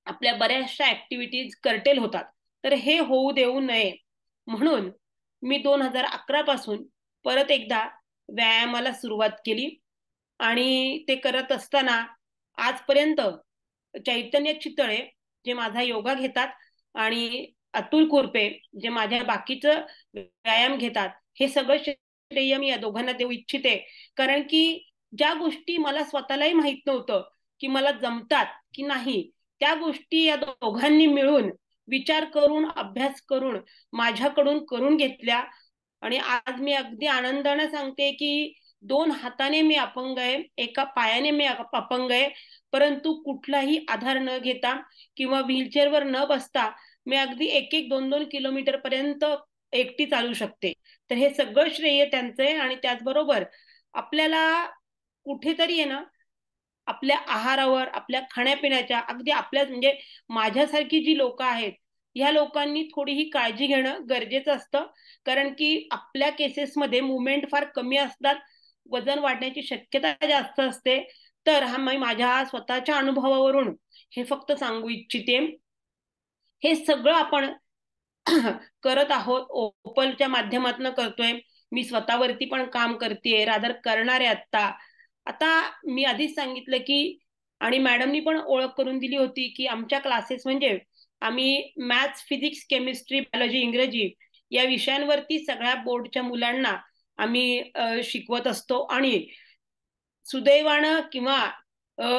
आपल्या बऱ्याचशा ऍक्टिव्हिटीज कर्टेल होतात. तर हे होऊ देऊ नये म्हणून मी 2011 पासून परत एकदा व्यायामाला सुरुवात केली. आणि ते करत असताना आजपर्यंत चैतन्य चितळे जे माझा योगा घेतात आणि अतुल कुरपे जे माझ्या बाकीचं व्यायाम घेतात, हे सगळं श्रेय मी या दोघांना देऊ इच्छिते. कारण की ज्या गोष्टी मला स्वतःलाही माहित नव्हतं की मला जमतात की नाही, त्या गोष्टी या दोघांनी मिळून विचार करून, अभ्यास करून माझ्याकडून करून घेतल्या. आणि आज मी अगदी आनंदाने सांगते की 2 हाताने मी अपंग आहे, एका पायाने मी अपंग आहे, परंतु कुठलाही आधार न घेता किंवा व्हीलचेअरवर न बसता मी अगदी 1-1, 2-2 किलोमीटर पर्यंत एकटी चालू शकते. तर हे सगळं श्रेय त्यांचं आहे. आणि त्याचबरोबर आपल्याला कुठेतरी आहे ना, आपल्या आहारावर, आपल्या खाण्यापिण्याच्या, अगदी आपल्या म्हणजे माझ्यासारखी जी लोक आहेत ह्या लोकांनी थोडीही काळजी घेणं गरजेचं असतं, कारण की आपल्या केसेसमध्ये मुवमेंट फार कमी असतात, वजन वाढण्याची शक्यता जास्त असते. तर हा मी माझ्या स्वतःच्या अनुभवावरून हे फक्त सांगू इच्छिते. हे सगळं आपण करत आहोत, ओपलच्या माध्यमातून करतोय. मी स्वतःवरती पण काम करतेय, रादर करणार आहे आता. आता मी आधीच सांगितलं की, आणि मॅडमनी पण ओळख करून दिली होती की आमच्या क्लासेस म्हणजे आम्ही मॅथ्स, फिजिक्स, केमिस्ट्री, बायोलॉजी, इंग्रजी या विषयांवरती सगळ्या बोर्डच्या मुलांना आम्ही शिकवत असतो. आणि सुदैवानं किंवा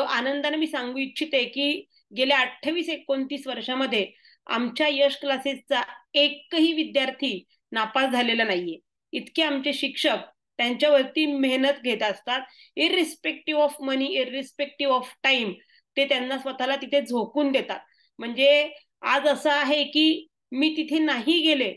आनंदाने मी सांगू इच्छिते की गेल्या 28-29 वर्षामध्ये आमच्या यश क्लासेसचा एकही विद्यार्थी नापास झालेला नाहीये. इतके आमचे शिक्षक त्यांच्यावरती मेहनत घेत असतात. इररिस्पेक्टिव्ह ऑफ मनी, इररिस्पेक्टिव्ह ऑफ टाइम, ते त्यांना स्वतःला तिथे झोकून देतात. म्हणजे आज असं आहे की मी तिथे नाही गेले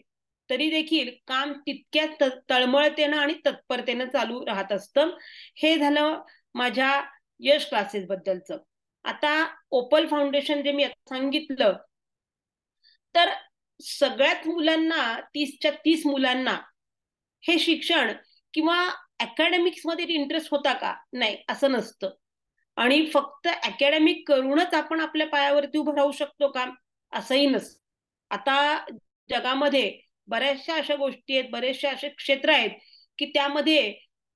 तरी देखील काम तितक्याच तळमळतेनं आणि तत्परतेनं चालू राहत असतं. हे झालं माझ्या यश क्लासेस बद्दलचं. आता ओपल फाउंडेशन जे मी आता सांगितलं, तर सगळ्याच मुलांना, 30च्या 30 मुलांना हे शिक्षण किंवा अकॅडमिक्स मध्ये इंटरेस्ट होता का? नाही, असं नसतं. आणि फक्त अकॅडमिक करूनच आपण आपल्या पायावरती उभं राहू शकतो का? असंही नसतं. आता जगामध्ये बऱ्याचशा अशा गोष्टी आहेत, बरेचसे असे क्षेत्र आहेत की त्यामध्ये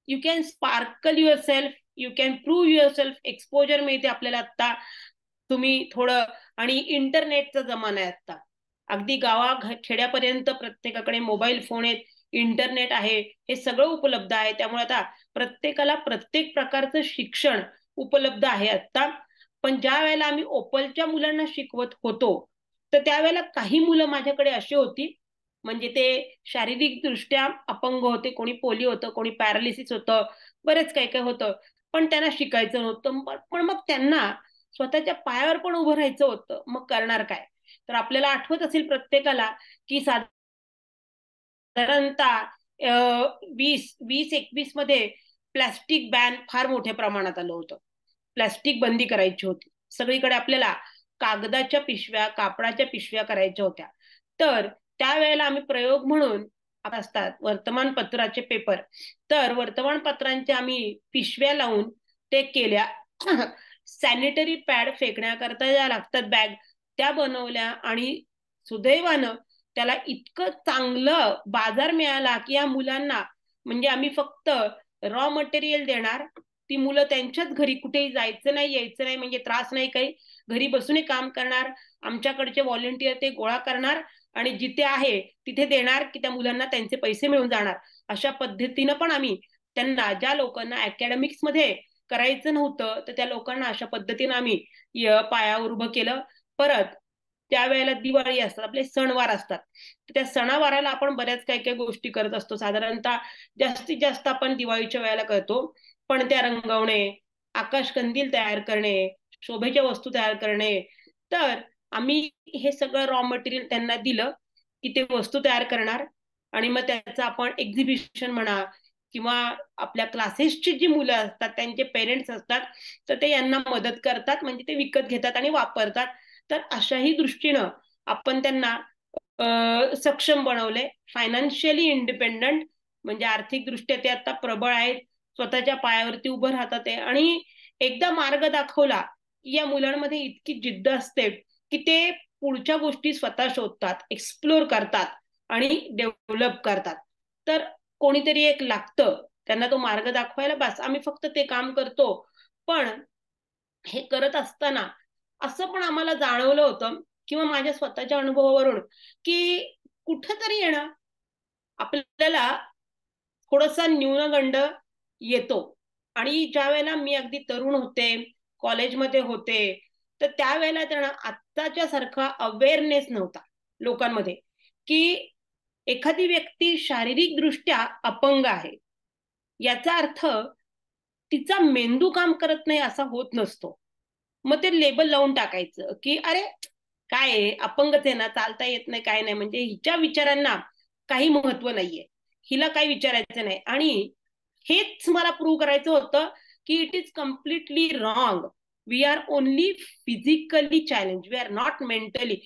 you can sparkle your self, you can prove your self. Exposure मिळते आपल्याला आता, तुम्ही थोडं, आणि इंटरनेटचा जमाना आहे आता. अगदी खेड्यापर्यंत प्रत्येकाकडे मोबाईल फोन आहेत, इंटरनेट आहे, हे सगळं उपलब्ध आहे. त्यामुळे आता प्रत्येकाला प्रत्येक प्रकारचं शिक्षण उपलब्ध आहे आता. पण ज्या वेळेला आम्ही ओपलच्या मुलांना शिकवत होतो, तर त्यावेळेला काही मुलं माझ्याकडे अशी होती, म्हणजे ते शारीरिक दृष्ट्या अपंग होते, कोणी पोलिओ होतं, कोणी पॅरालिसिस होतं, बरेच काही काही होतं, पण त्यांना शिकायचं नव्हतं. पण मग त्यांना स्वतःच्या पायावर पण उभं राहायचं होतं. मग करणार काय? तर आपल्याला आठवत असेल प्रत्येकाला की साधारणतः 2021 मध्ये प्लास्टिक बॅन फार मोठ्या प्रमाणात आलं होतं. प्लास्टिक बंदी करायची होती. सगळीकडे आपल्याला कागदाच्या पिशव्या, कापडाच्या पिशव्या करायच्या होत्या. तर त्यावेळेला आम्ही प्रयोग म्हणून असतात वर्तमानपत्राचे पेपर, तर वर्तमानपत्रांच्या आम्ही पिशव्या लावून ते केल्या. सॅनिटरी पॅड फेकण्याकरता ज्या लागतात बॅग, त्या बनवल्या. आणि सुदैवानं त्याला इतकं चांगलं बाजार मिळाला की या मुलांना, म्हणजे आम्ही फक्त रॉ मटेरियल देणार, ती मुलं त्यांच्याच घरी, कुठेही जायचं नाही, यायचं नाही, म्हणजे त्रास नाही काही, घरी बसूनही काम करणार. आमच्याकडचे व्हॉलेंटियर ते गोळा करणार आणि जिथे आहे तिथे देणार की त्या मुलांना त्यांचे पैसे मिळून जाणार. अशा पद्धतीनं पण आम्ही त्यांना, ज्या लोकांना अकॅडमिक्स मध्ये करायचं नव्हतं, तर त्या लोकांना अशा पद्धतीनं आम्ही पायावर उभं केलं. परत त्यावेळेला दिवाळी असतात, आपले सणवार असतात, तर त्या सणावाराला आपण बऱ्याच काही काही गोष्टी करत असतो. साधारणतः जास्तीत जास्त आपण दिवाळीच्या वेळेला करतो. पणत्या रंगवणे, आकाशकंदील तयार करणे, शोभेच्या वस्तू तयार करणे. तर आम्ही हे सगळं रॉ मटेरियल त्यांना दिलं की ते वस्तू तयार करणार, आणि मग त्याचं आपण एक्झिबिशन म्हणा, किंवा आपल्या क्लासेसची जी मुलं असतात त्यांचे पेरेंट्स असतात, तर ते यांना मदत करतात, म्हणजे ते विकत घेतात आणि वापरतात. तर अशाही दृष्टीनं आपण त्यांना सक्षम बनवले, फायनान्शियली इंडिपेंडंट, म्हणजे आर्थिकदृष्ट्या ते आता प्रबळ आहेत, स्वतःच्या पायावरती उभं राहतात. आणि एकदा मार्ग दाखवला की या मुलांमध्ये इतकी जिद्द असते की ते पुढच्या गोष्टी स्वतः शोधतात, एक्सप्लोर करतात आणि डेव्हलप करतात. तर कोणीतरी एक लागतं त्यांना तो मार्ग दाखवायला, बस आम्ही फक्त ते काम करतो. पण हे करत असताना असं पण आम्हाला जाणवलं होतं किंवा माझ्या स्वतःच्या अनुभवावरून की कुठंतरी येणं आपल्याला थोडासा न्यूनगंड येतो. आणि ज्या वेळेला मी अगदी तरुण होते, कॉलेजमध्ये होते, तर त्यावेळेला त्यांना आत्ताच्या सारखा अवेअरनेस नव्हता लोकांमध्ये की एखादी व्यक्ती शारीरिक दृष्ट्या अपंग आहे, याचा अर्थ तिचा मेंदू काम करत नाही असा होत नसतो. मग ते लेबल लावून टाकायचं की अरे काय आहे, अपंगच आहे ना, चालता येत नाही, काय नाही, म्हणजे हिच्या विचारांना काही महत्व नाहीये, हिला काही विचारायचं नाही. आणि हेच मला प्रूव्ह करायचं होतं की it is completely wrong. We are only physically challenge, we are not mentally.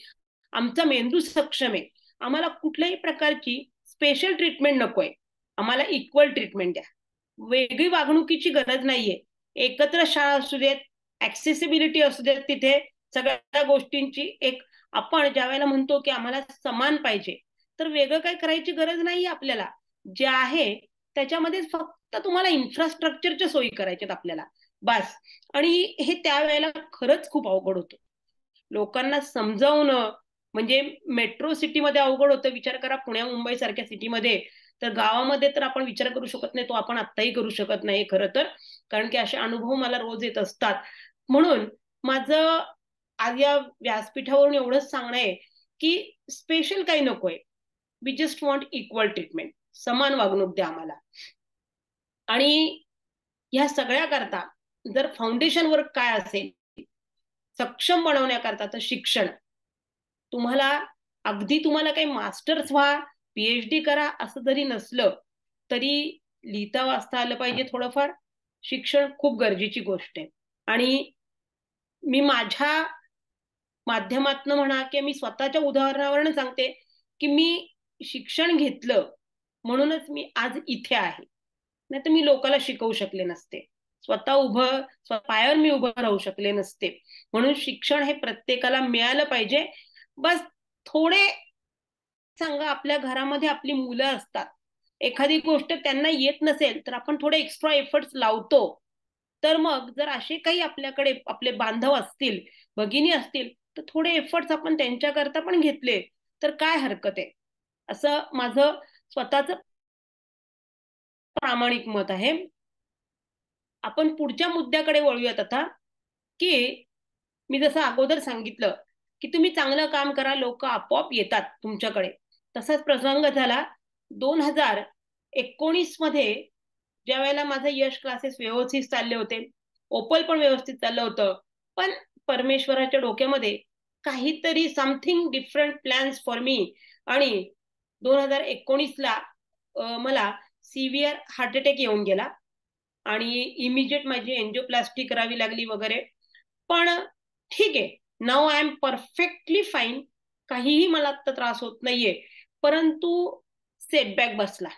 आमचा मेंदू सक्षम आहे, आम्हाला कुठल्याही प्रकारची स्पेशल ट्रीटमेंट नकोय, आम्हाला इक्वल ट्रीटमेंट द्या, वेगळी वागणुकीची गरज नाहीये, एकत्र शाळा असू देत, ऍक्सेसिबिलिटी असू देत, तिथे सगळ्या गोष्टींची एक, आपण ज्या वेळेला म्हणतो की आम्हाला समान पाहिजे, तर वेगळं काही करायची गरज नाहीये आपल्याला, जे आहे त्याच्यामध्ये फक्त तुम्हाला इन्फ्रास्ट्रक्चरच्या सोयी करायच्यात आपल्याला, बस. आणि हे त्यावेळेला खरंच खूप अवघड होतं लोकांना समजावणं, म्हणजे मेट्रो सिटीमध्ये अवघड होतं, विचार करा पुण्या मुंबई सारख्या सिटीमध्ये, तर गावामध्ये तर आपण विचार करू शकत नाही, तो आपण आत्ताही करू शकत नाही खरं तर, कारण की असे अनुभव मला रोज येत असतात. म्हणून माझं आज या व्यासपीठावरून एवढंच सांगणं आहे की स्पेशल काही नकोय, we just want equal treatment, समान वागणूक द्या आम्हाला. आणि ह्या सगळ्या करता जर फाउंडेशन वर्क काय असेल सक्षम बनवण्याकरता, तर शिक्षण. तुम्हाला अगदी तुम्हाला काही मास्टर्स व्हा, पीएचडी करा असं जरी नसलं तरी लिहिता वाचता आलं पाहिजे थोडंफार. शिक्षण खूप गरजेची गोष्ट आहे. आणि मी माझ्या माध्यमातनं म्हणा किंवा मी स्वतःच्या उदाहरणावरून सांगते की मी शिक्षण घेतलं म्हणूनच मी आज इथे आहे, नाही तर मी लोकांना शिकवू शकले नसते, स्वतः पायावर मी उभं राहू शकले नसते. म्हणून शिक्षण हे प्रत्येकाला मिळालं पाहिजे. बस थोडे सांगा, आपल्या घरामध्ये आपली मुलं असतात, एखादी गोष्ट त्यांना येत नसेल तर आपण थोडे एक्स्ट्रा एफर्ट्स लावतो, तर मग जर असे काही आपल्याकडे आपले बांधव असतील, भगिनी असतील, तर थोडे एफर्ट्स आपण त्यांच्याकरता पण घेतले तर काय हरकत आहे, असं माझं स्वतःच प्रामाणिक मत आहे. आपण पुढच्या मुद्द्याकडे वळूयात आता, की मी जसं अगोदर सांगितलं की तुम्ही चांगलं काम करा, लोक आपोआप येतात तुमच्याकडे. तसाच प्रसंग झाला 2019 मध्ये, ज्या वेळेला माझं यश क्लासेस व्यवस्थित चालले होते, ओपल पण व्यवस्थित चाललं होतं, पण परमेश्वराच्या डोक्यामध्ये काहीतरी something different plans for me. आणि 2019ला मला सिव्हिअर हार्ट अटॅक येऊन गेला आणि इमिजिएट माझी एन्जिओप्लास्टी करावी लागली वगैरे. पण ठीक आहे, now I am perfectly fine, काहीही मला आता त्रास होत नाहीये, परंतु सेटबॅक बसला.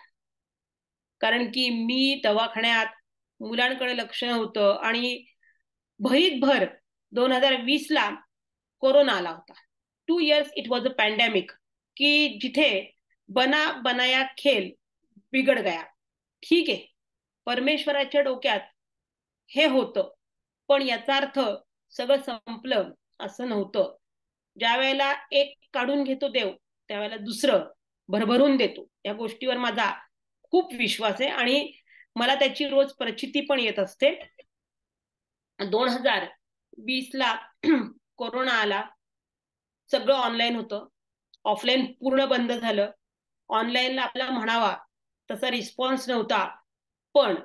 कारण की मी दवाखान्यात, मुलांकडे लक्ष नव्हतं, आणि भरीत भर 2020ला कोरोना आला होता. 2 years it was a pandemic, की जिथे बना बनाया खेल बिघड गया. ठीक आहे, परमेश्वराच्या डोक्यात हे होतं, पण याचा अर्थ सगळं संपलं असं नव्हतं. ज्या वेळेला एक काढून घेतो देव, त्यावेळेला दुसरं भरभरून देतो. या गोष्टीवर माझा खूप विश्वास आहे आणि मला त्याची रोज प्रचिती पण येत असते. 2020ला कोरोना आला, सगळं ऑनलाईन होतं, ऑफलाईन पूर्ण बंद झालं. ऑनलाईनला आपला म्हणावा तसा रिस्पॉन्स नव्हता, पण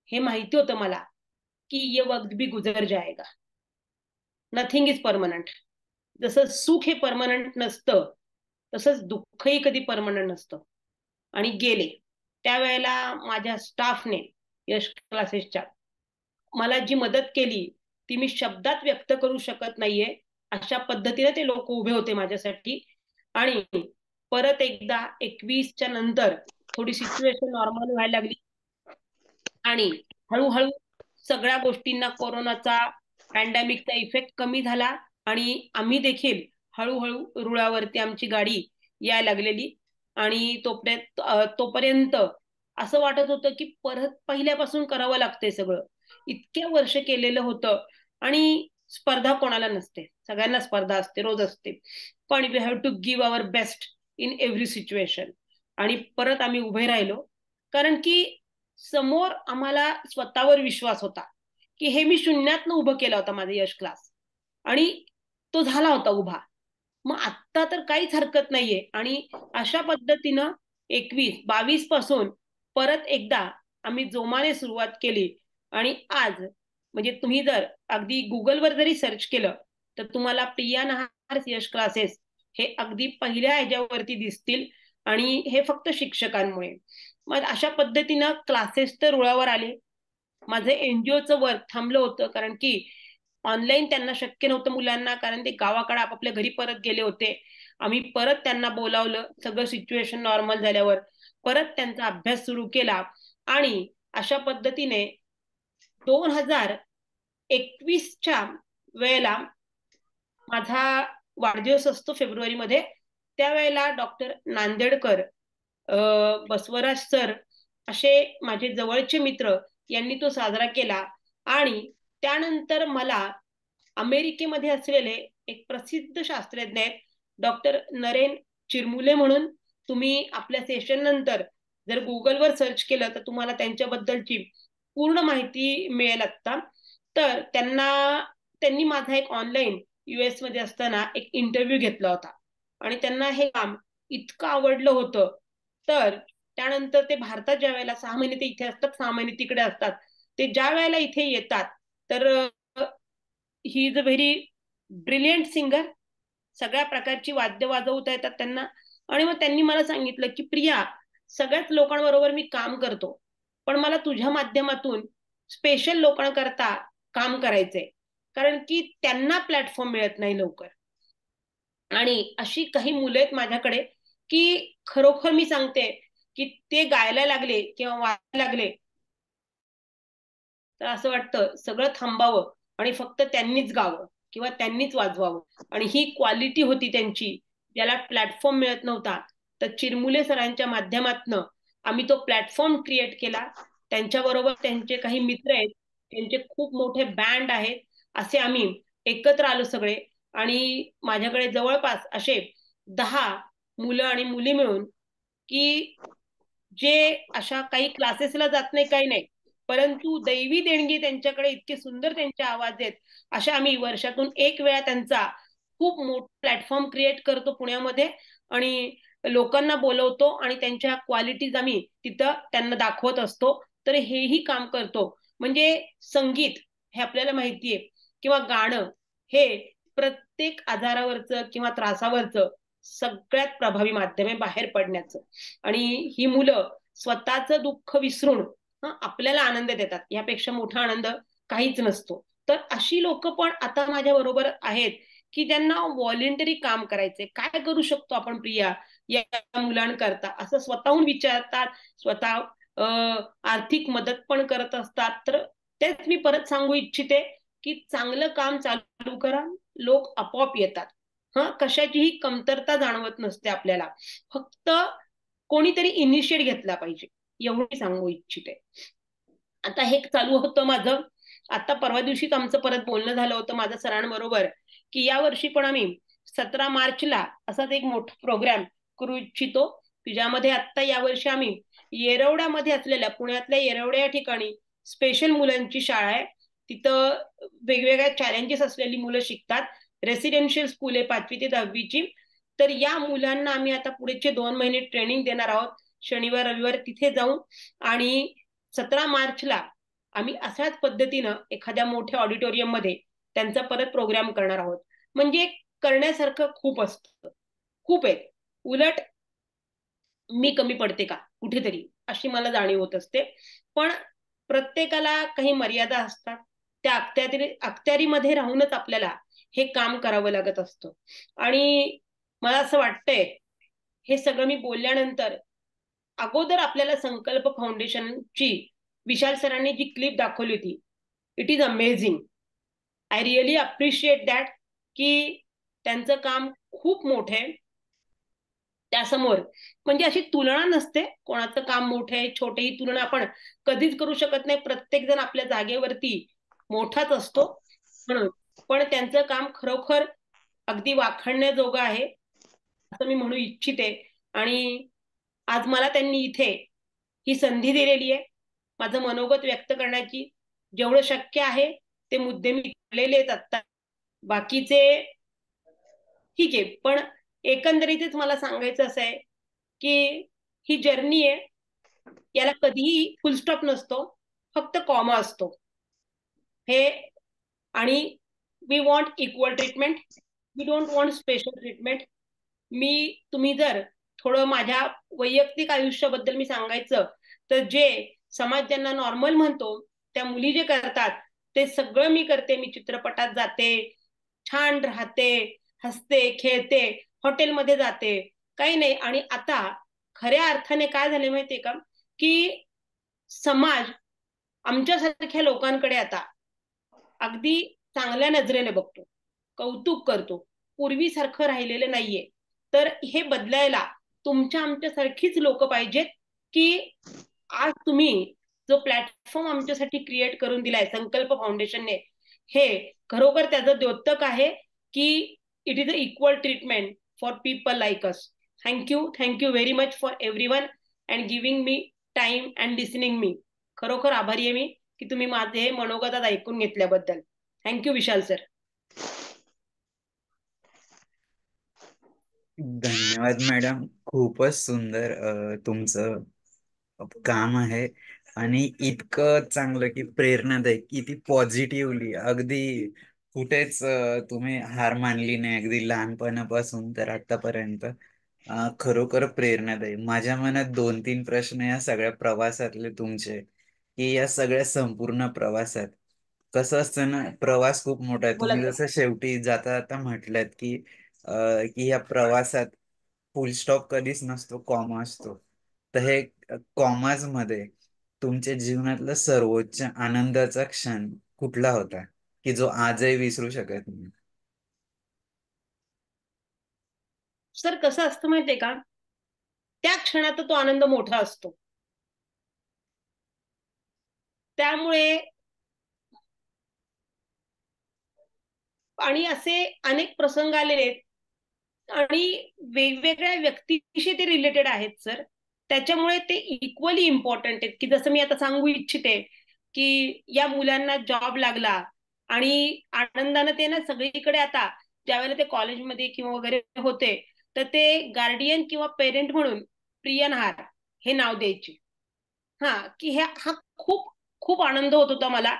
हे माहिती होतं मला की ये वक्त भी गुजर जाएगा, नथिंग इज परमनंट. जसं सुख हे परमनंट नसतं, तसंच दुःखही कधी परमनंट नसतं. आणि गेले. त्यावेळेला माझ्या स्टाफने, यश क्लासेसच्या, मला जी मदत केली ती मी शब्दात व्यक्त करू शकत नाहीये, अशा पद्धतीने ते लोक उभे होते माझ्यासाठी. आणि परत एकदा 21च्या नंतर थोडी सिच्युएशन नॉर्मल व्हायला लागली आणि हळूहळू सगळ्या गोष्टींना कोरोनाचा, पॅन्डेमिकचा इफेक्ट कमी झाला आणि आम्ही देखील हळूहळू रुळावरती आमची गाडी यायला लागलेली. आणि तोपर्यंत असं वाटत होतं की परत पहिल्यापासून करावं लागतंय सगळं, इतक्या वर्ष केलेलं होतं. आणि स्पर्धा कोणाला नसते, सगळ्यांना स्पर्धा असते, रोज असते, पण we have to give our best in every situation. आणि परत आम्ही उभे राहिलो, कारण की समोर आम्हाला स्वतःवर विश्वास होता की हे मी शून्यातनं उभं केला होता माझा यश क्लास, आणि तो झाला होता उभा. मग आत्ता तर काहीच हरकत नाहीये. आणि अशा पद्धतीनं 21-22 पासून परत एकदा आम्ही जोमाने सुरुवात केली. आणि आज म्हणजे तुम्ही जर अगदी गुगलवर जरी सर्च केलं तर तुम्हाला प्रिया नहार यश क्लासेस हे अगदी पहिल्या ह्याच्यावरती दिसतील, आणि हे फक्त शिक्षकांमुळे. मग अशा पद्धतीनं क्लासेस तर रुळावर आले. माझं एनजीओचं वर्क थांबलं होतं, कारण की ऑनलाईन त्यांना शक्य नव्हतं मुलांना, कारण ते गावाकडे आपापल्या घरी परत गेले होते. आम्ही परत त्यांना बोलावलं, सगळं सिच्युएशन नॉर्मल झाल्यावर परत त्यांचा अभ्यास सुरू केला आणि अशा पद्धतीने 2021च्या वेळेला माझा वाढदिवस असतो फेब्रुवारीमध्ये, त्यावेळेला डॉक्टर नांदेडकर, बसवराज सर असे माझे जवळचे मित्र यांनी तो साजरा केला. आणि त्यानंतर मला अमेरिकेमध्ये असलेले एक प्रसिद्ध शास्त्रज्ञ आहेत डॉक्टर नरेन चिरमुले म्हणून, तुम्ही आपल्या सेशन नंतर जर गुगलवर सर्च केलं तर तुम्हाला त्यांच्याबद्दलची पूर्ण माहिती मिळेल आता. तर त्यांनी माझा एक ऑनलाईन US मध्ये असताना एक इंटरव्ह्यू घेतला होता आणि त्यांना हे काम इतकं आवडलं होतं. तर त्यानंतर ते भारतात ज्या वेळेला 6 महिने ते इथे असतात, 6 महिने तिकडे असतात, ते ज्या वेळेला इथे येतात तर he is a very brilliant singer, सगळ्या प्रकारची वाद्य वाजवता येतात त्यांना. आणि मग त्यांनी मला सांगितलं की प्रिया, सगळ्याच लोकांबरोबर मी काम करतो, पण मला तुझ्या माध्यमातून स्पेशल लोकांकरता काम करायचंय, कारण की त्यांना प्लॅटफॉर्म मिळत नाही लवकर. आणि अशी काही मुलं आहेत माझ्याकडे की खरोखर मी सांगते की ते गायला लागले किंवा वाजायला लागले तर असं वाटतं सगळं थांबावं आणि फक्त त्यांनीच गावं किंवा त्यांनीच वाजवावं. आणि ही क्वालिटी होती त्यांची, ज्याला प्लॅटफॉर्म मिळत नव्हता. तर चिरमुले सरांच्या माध्यमातनं आम्ही तो प्लॅटफॉर्म क्रिएट केला. त्यांच्याबरोबर त्यांचे काही मित्र आहेत, त्यांचे खूप मोठे बँड आहेत, असे आम्ही एकत्र आलो सगळे. आणि माझ्याकडे जवळपास असे 10 मुलं आणि मुली मिळून, की जे अशा काही क्लासेसला जात नाही, काही नाही, परंतु दैवी देणगी त्यांच्याकडे इतके सुंदर त्यांचे आवाज आहेत, अशा आम्ही वर्षातून एक वेळा त्यांचा खूप मोठा प्लॅटफॉर्म क्रिएट करतो पुण्यामध्ये आणि लोकांना बोलवतो आणि त्यांच्या क्वालिटीज आम्ही तिथं त्यांना दाखवत असतो. तर हेही काम करतो. म्हणजे संगीत हे आपल्याला माहितीये किंवा गाणं हे प्रत्येक आजारावरचं किंवा त्रासावरचं सगळ्यात प्रभावी माध्यम आहे बाहेर पडण्याचं. आणि ही मुलं स्वतःचं दुःख विसरून आपल्याला आनंद देतात, यापेक्षा मोठा आनंद काहीच नसतो. तर अशी लोक पण आता माझ्या बरोबर आहेत की ज्यांना व्हॉलेंटरी काम करायचंय. काय करू शकतो आपण प्रिया या मुलांकरता, असं स्वतःहून विचारतात, स्वतः आर्थिक मदत पण करत असतात. तर तेच मी परत सांगू इच्छिते की चांगलं काम चालू करा, लोक आपोआप येतात. कशाचीही कमतरता जाणवत नसते आपल्याला, फक्त कोणीतरी इनिशिएट घेतला पाहिजे, एवढी सांगू इच्छिते. आता हे चालू होतं माझं, आता परवा दिवशीच आमचं परत बोलणं झालं होतं माझं सरांबरोबर की या वर्षी पण आम्ही 17 मार्चला असाच एक मोठा प्रोग्राम करू इच्छितो, ज्यामध्ये आता यावर्षी आम्ही येरवड्यामध्ये असलेल्या, पुण्यातल्या येरवड्या या ठिकाणी स्पेशल मुलांची शाळा आहे. तिथं वेगवेगळ्या चॅलेंजेस असलेली मुलं शिकतात. रेसिडेन्शियल स्कूल आहे 5वी ते 10वीची. तर या मुलांना आम्ही आता पुढचे 2 महिने ट्रेनिंग देणार आहोत, शनिवार रविवार तिथे जाऊन. आणि 17 मार्चला आम्ही अशाच पद्धतीनं एखाद्या मोठ्या ऑडिटोरियम मध्ये त्यांचा परत प्रोग्राम करणार आहोत. म्हणजे करण्यासारखं खूप असतं, खूप आहे. उलट मी कमी पडते का कुठेतरी, अशी मला जाणीव होत असते. पण प्रत्येकाला काही मर्यादा असतात, त्या अखत्यारीमध्ये राहूनच आपल्याला हे काम करावं लागत असतं. आणि मला असं वाटतंय, हे सगळं मी बोलल्यानंतर अगोदर आपल्याला संकल्प फाउंडेशनची विशाल सरांनी जी क्लिप दाखवली होती, it is amazing. I really appreciate that की त्यांचं काम खूप मोठं आहे. त्यासमोर म्हणजे अशी तुलना नसते, कोणाचं काम मोठं आहे छोटे ही तुलना आपण कधीच करू शकत नाही. प्रत्येक जण आपल्या जागेवरती मोठाच असतो म्हणून. पण त्यांचं काम खरोखर अगदी वाखाणण्याजोगं आहे असं मी म्हणू इच्छिते. आणि आज मला त्यांनी इथे ही संधी दिलेली आहे माझं मनोगत व्यक्त करण्याची. जेवढं शक्य आहे ते मुद्दे मी काढलेले आहेत आता, बाकीचे ठीक आहे. पण एकंदरीतच मला सांगायचं असं आहे की ही जर्नी आहे, याला कधीही फुलस्टॉप नसतो, फक्त कॉमा असतो हे. आणि we want equal treatment, we don't want special treatment. तुम्ही जर थोडं माझ्या वैयक्तिक आयुष्याबद्दल मी सांगायचं तर जे समाज ज्यांना नॉर्मल म्हणतो, त्या मुली जे करतात ते सगळं मी करते. मी चित्रपटात जाते, छान राहते, हसते, खेळते, हॉटेलमध्ये जाते, काही नाही. आणि आता खऱ्या अर्थाने काय झाले माहितीये का, की समाज आमच्यासारख्या लोकांकडे आता अगदी चांगल्या नजरेने बघतो, कौतुक करतो, पूर्वीसारखं राहिलेलं नाहीये. तर हे बदलायला तुमच्या आमच्यासारखीच लोक पाहिजेत, की आज तुम्ही जो प्लॅटफॉर्म आमच्यासाठी क्रिएट करून दिलाय संकल्प फाउंडेशनने, हे खरोखर त्याचं द्योतक आहे, की it is a equal treatment for people like us. Thank you very much for everyone and giving me time and listening me. खरोखर आभारी आहे मी की तुम्ही माझे हे मनोगतात ऐकून घेतल्याबद्दल. थँक्यू विशाल सर. धन्यवाद मॅडम, खूपच सुंदर तुमचं काम आहे. आणि इतकं चांगलं की प्रेरणादायी, किती पॉझिटिव्हली, अगदी कुठेच तुम्ही हार मानली नाही, अगदी लहानपणापासून तर आतापर्यंत. खरोखर प्रेरणादायी. माझ्या मनात 2-3 प्रश्न या सगळ्या प्रवासातले तुमचे, की या सगळ्या संपूर्ण प्रवासात कसं असतं ना, प्रवास खूप मोठा आहे. बोला तुम्ही सर. जसं शेवटी जाता जाता म्हटल्यात की या प्रवासात फुल स्टॉप कधीच नसतो, कॉमा असतो. तर हे कॉमाज मध्ये तुमच्या जीवनातला सर्वोच्च आनंदाचा क्षण कुठला होता, की जो आजही विसरू शकत नाही? सर कसं असतं माहितीये का, त्या क्षणात तो आनंद मोठा असतो. त्यामुळे आणि असे अनेक प्रसंग आलेले आहेत आणि वेगवेगळ्या व्यक्तीशी ते रिलेटेड आहेत सर. त्याच्यामुळे ते इक्वली इम्पॉर्टंट आहेत. की जसं मी आता सांगू इच्छिते, की या मुलांना जॉब लागला आणि आनंदानं ते ना सगळीकडे आता ज्यावेळेला ते कॉलेजमध्ये किंवा वगैरे होते, तर ते गार्डियन किंवा पेरेंट म्हणून प्रियनहार हे नाव द्यायचे. हा, की हा खूप खूप आनंद होत होता मला,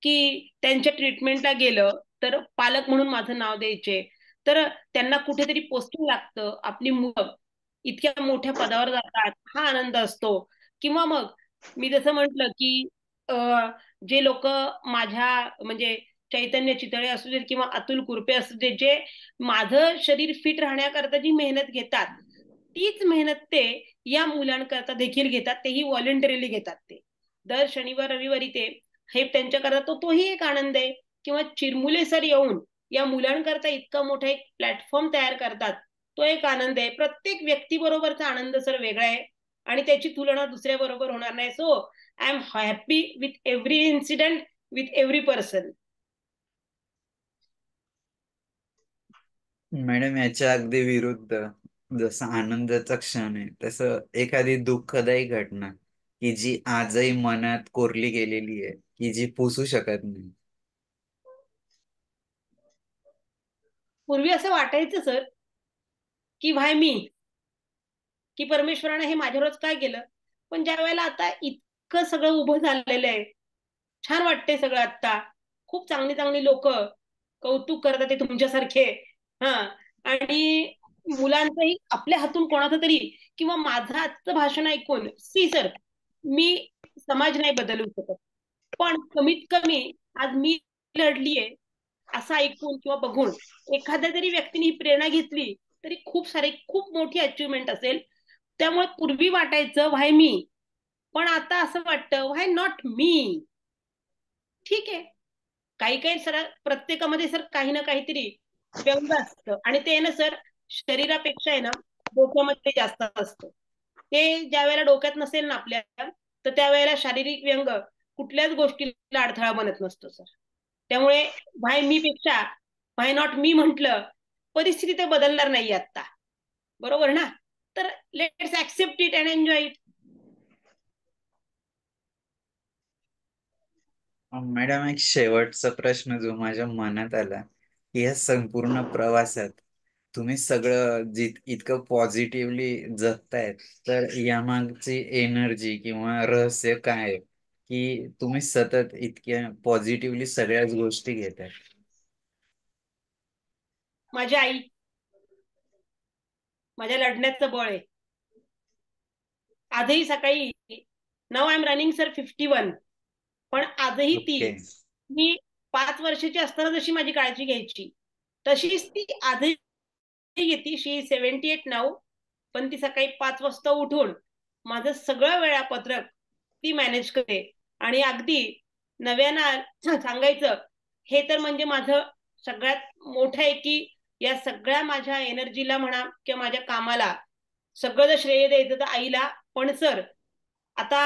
की त्यांच्या ट्रीटमेंटला गेलं तर पालक म्हणून माझं नाव द्यायचे. तर त्यांना कुठेतरी पोस्टिंग लागतं, आपली मुलं इतक्या मोठ्या पदावर जातात, हा आनंद असतो. किंवा मग मी जसं म्हटलं की जे लोक माझ्या म्हणजे चैतन्य चितळे असू देत किंवा अतुल कुरपे असू देत, जे माझं शरीर फिट राहण्याकरता जी मेहनत घेतात, तीच मेहनत ते या मुलांकरता देखील घेतात. तेही व्हॉलेंटरीली घेतात. ते दर शनिवार रविवारी ते हे त्यांच्याकरता तोही एक आनंद आहे. किंवा चिरमुले सर येऊन या मुलांकरता इतका मोठा एक प्लॅटफॉर्म तयार करतात, तो एक आनंद आहे. प्रत्येक व्यक्तीबरोबरचा आनंद सर वेगळा आहे आणि त्याची तुलना दुसऱ्या बरोबर होणार नाही. So I am happy with every incident, with every person. Madam, याच्या अगदी विरुद्ध, जसं आनंदाचा क्षण आहे तसं एखादी दुःखदायी घटना, की जी आजही मनात कोरली गेलेली आहे, की जी पुसू शकत नाही. पूर्वी असं वाटायचं सर, की व्हाय मी, की परमेश्वराने हे माझ्यावरच काय केलं. पण ज्या वेळेला आता इतकं सगळं उभं झालेलं आहे, छान वाटते सगळं. आता खूप चांगली चांगली लोक कौतुक करतात ते तुमच्यासारखे. हा, आणि मुलांचंही आपल्या हातून कोणाचं तरी, किंवा माझं आजचं भाषण ऐकून, सी सर, मी समाज नाही बदलू शकत, पण कमीत कमी आज मी लढलीये असं ऐकून किंवा बघून एखाद्या जरी व्यक्तीने ही प्रेरणा घेतली, तरी खूप सारे खूप मोठी अचिव्हमेंट असेल. त्यामुळे पूर्वी वाटायचं व्हाय मी, पण आता असं वाटतं व्हाय नॉट मी. ठीक आहे, काही काही सर प्रत्येकामध्ये सर काही ना काहीतरी व्यंग असतं आणि ते ना सर शरीरापेक्षा आहे ना डोक्यामध्ये जास्त असतं. ते ज्या वेळेला डोक्यात नसेल ना आपल्या, तर त्यावेळेला शारीरिक व्यंग कुठल्याच गोष्टीला अडथळा बनत नसतो सर. त्यामुळे व्हाय मी पेक्षा व्हाय नॉट मी म्हटलं, परिस्थिती ते बदलणार नाही आता. बरोबर ना? तर let's accept it and enjoy it. Madam, एक शेवटचा प्रश्न जो माझ्या मनात आला, की या संपूर्ण प्रवासात तुम्ही सगळं इतकं पॉझिटिव्हली जगतायत, तर यामागची एनर्जी किंवा रहस्य काय आहे, की तुम्ही सतत इतक्या पॉझिटिव्हली सगळ्याच गोष्टी घेताय? माझी आई माझ्या लढण्याचं बळ आहे. आजही सकाळी, नाव आय एम रनिंग सर 51, पण आजही ती ओके. मी 5 वर्षाची असताना जशी माझी काळजी घ्यायची तशीच ती आजही घेते. शी 78 नाऊ. पण ती सकाळी 5 वाजता उठून माझं सगळं वेळापत्रक ती मॅनेज करते. आणि अगदी नव्यानं सांगायचं हे तर म्हणजे माझं सगळ्यात मोठं आहे की या सगळ्या माझ्या एनर्जीला म्हणा किंवा माझ्या कामाला सगळं जर श्रेय द्यायचं तर आईला. पण सर आता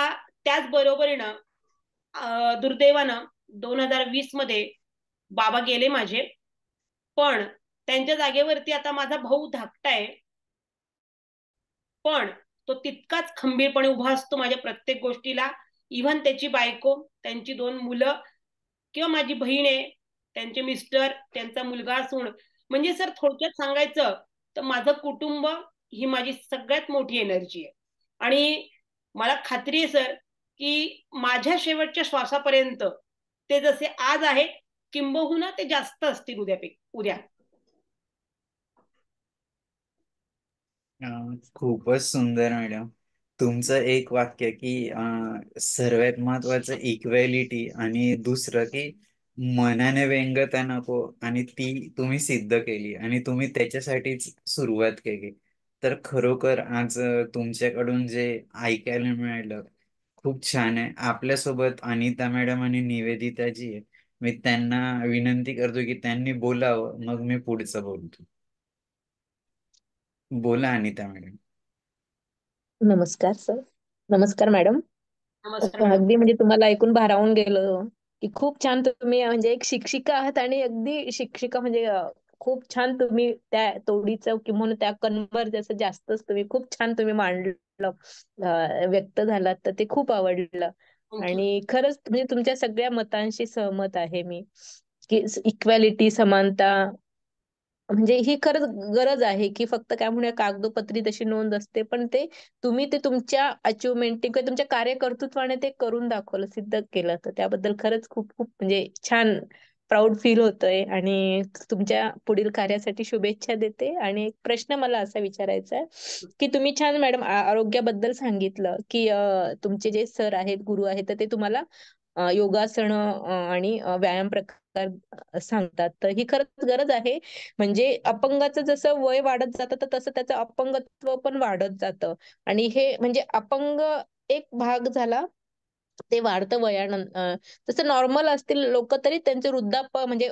त्याच बरोबरीनं दुर्दैवानं 2020 मध्ये बाबा गेले माझे. पण त्यांच्या जागेवरती आता माझा भाऊ धाकटाय. पण तो तितकाच खंबीरपणे उभा असतो माझ्या प्रत्येक गोष्टीला. इव्हन त्याची बायको, त्यांची 2 मुलं किंवा माझी बहीण आहे, त्यांचे मिस्टर, त्यांचा मुलगा सून. म्हणजे सर थोडक्यात सांगायचं तर माझं कुटुंब ही माझी सगळ्यात मोठी एनर्जी आहे. आणि मला खात्री आहे सर की माझ्या शेवटच्या श्वासापर्यंत ते जसे आज आहेत किंबहुना ते जास्त असतील उद्या. खूपच सुंदर मॅडम. तुमचं एक वाक्य की सर्वात महत्वाचं इक्वॅलिटी, आणि दुसरं की मनाने व्यंगता नको, आणि ती तुम्ही सिद्ध केली आणि तुम्ही त्याच्यासाठीच सुरुवात केली. तर खरोखर आज तुमच्याकडून जे ऐकायला मिळालं खूप छान आहे. आपल्यासोबत अनिता मॅडम आणि निवेदिता जी आहे, मी त्यांना विनंती करतो की त्यांनी बोलावं, मग मी पुढचं बोलतो. बोला अनिता मॅडम. नमस्कार सर. नमस्कार मॅडम. नमस्कार मॅडम. अगदी म्हणजे तुम्हाला ऐकून भारावून गेलं की खूप छान तुम्ही म्हणजे एक शिक्षिका आहात, आणि अगदी शिक्षिका म्हणजे खूप छान तुम्ही त्या तोडीचं किंवा त्या कन्वर जसं जास्तच तुम्ही खूप छान तुम्ही मांडलं, व्यक्त झालात, तर ते खूप आवडलं. थँक्यू. आणि खरंच म्हणजे तुमच्या सगळ्या मतांशी सहमत आहे मी, की इक्वॅलिटी, समानता म्हणजे ही खरंच गरज आहे. की फक्त काय म्हणूया कागदोपत्री तशी नोंद असते, पण ते तुम्ही ते तुमच्या अचिव्हमेंट किंवा तुमच्या कार्यकर्तृत्वाने ते करून दाखवलं, सिद्ध केलं. तर त्याबद्दल खरंच खूप खूप म्हणजे छान प्राऊड फील होतंय. आणि तुमच्या पुढील कार्यासाठी शुभेच्छा देते. आणि एक प्रश्न मला असा विचारायचा आहे की तुम्ही छान मॅडम आरोग्याबद्दल सांगितलं की तुमचे जे सर आहेत, गुरु आहेत, तर ते तुम्हाला योगासन आणि व्यायाम प्रकार सांगतात. तर ही खरंच गरज आहे. म्हणजे अपंगाचं जसं वय वाढत जातं, तर तसं त्याचं अपंगत्व पण वाढत जातं. आणि हे म्हणजे अपंग एक भाग झाला, ते वाढतं वयानं. तसं नॉर्मल असतील लोक तरी त्यांचे वृद्धाप म्हणजे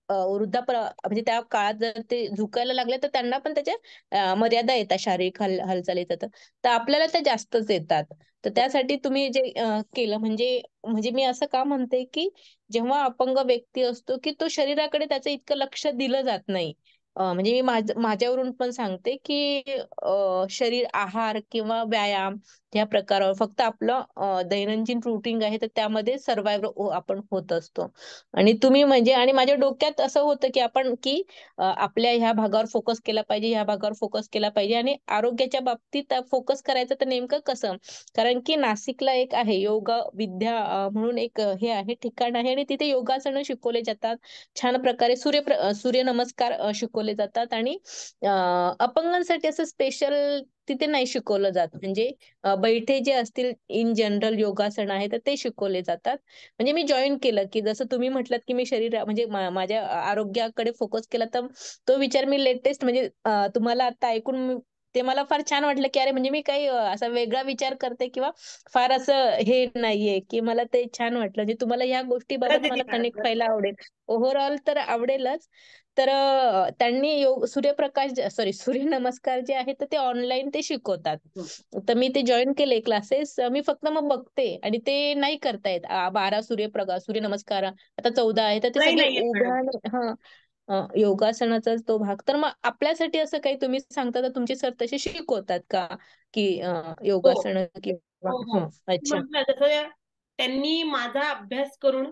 वृद्धाप म्हणजे त्या काळात जर ते झुकायला लागले तर त्यांना पण त्याच्या मर्यादा येतात शारीरिक हालचालीचं. तर आपल्याला त्या जास्तच येतात. तर त्यासाठी तुम्ही जे केलं म्हणजे म्हणजे मी असं का म्हणते की जेव्हा अपंग व्यक्ती असतो की तो शरीराकडे त्याचं इतकं लक्ष दिलं जात नाही. म्हणजे मी माझ्यावरून पण सांगते की शरीर आहार किंवा व्यायाम या प्रकारावर फक्त आपलं दैनंदिन रुटीन आहे, तर त्यामध्ये सर्वायव्ह आपण होत असतो. आणि तुम्ही म्हणजे आणि माझ्या डोक्यात असं होतं की आपण की आपल्या ह्या भागावर फोकस केला पाहिजे, ह्या भागावर फोकस केला पाहिजे. आणि आरोग्याच्या बाबतीत फोकस करायचं तर नेमकं कसं? कारण की नाशिकला एक आहे योग विद्या म्हणून एक हे आहे, ठिकाण आहे, आणि तिथे योगासनं शिकवले जातात. छान प्रकारे सूर्यनमस्कार शिकवले जातात. आणि अपंगांसाठी असं स्पेशल तिथे नाही शिकवलं जात. म्हणजे बैठे जे असतील इन जनरल योगासन आहे, तर ते शिकवले जातात. म्हणजे मी जॉईन केलं की जसं तुम्ही म्हटलात की मी शरीर म्हणजे माझ्या आरोग्याकडे फोकस केला, तर तो विचार मी लेटेस्ट म्हणजे तुम्हाला आता ऐकून ते मला फार छान वाटलं की अरे म्हणजे मी काही असा वेगळा विचार करते किंवा फार असं हे नाहीये. की मला ते छान वाटलं म्हणजे तुम्हाला ह्या गरज गोष्टीबाबत आहे ती मला मॅडम, कनेक्ट गरज व्हायला आवडेल. ओव्हरऑल तर आवडेलच. तर त्यांनी सूर्यप्रकाश सॉरी सूर्यनमस्कार जे आहे तर ते ऑनलाईन ते शिकवतात. आहे. तर मी ते जॉईन केले क्लासेस. मी फक्त मग बघते आणि ते नाही करतायत 12 सूर्यनमस्कार, आता 14 आहे, तर ते नाही सगळे नाहीये मॅडम. उभ्या योगासनाचाच तो भाग. तर मग आपल्यासाठी असं काही तुम्ही सांगता तर तुमचे सर तसे शिकवतात का की हो योगासन किंवा हो हो. अच्छा. म्हटलं जसं त्यांनी माझा अभ्यास करून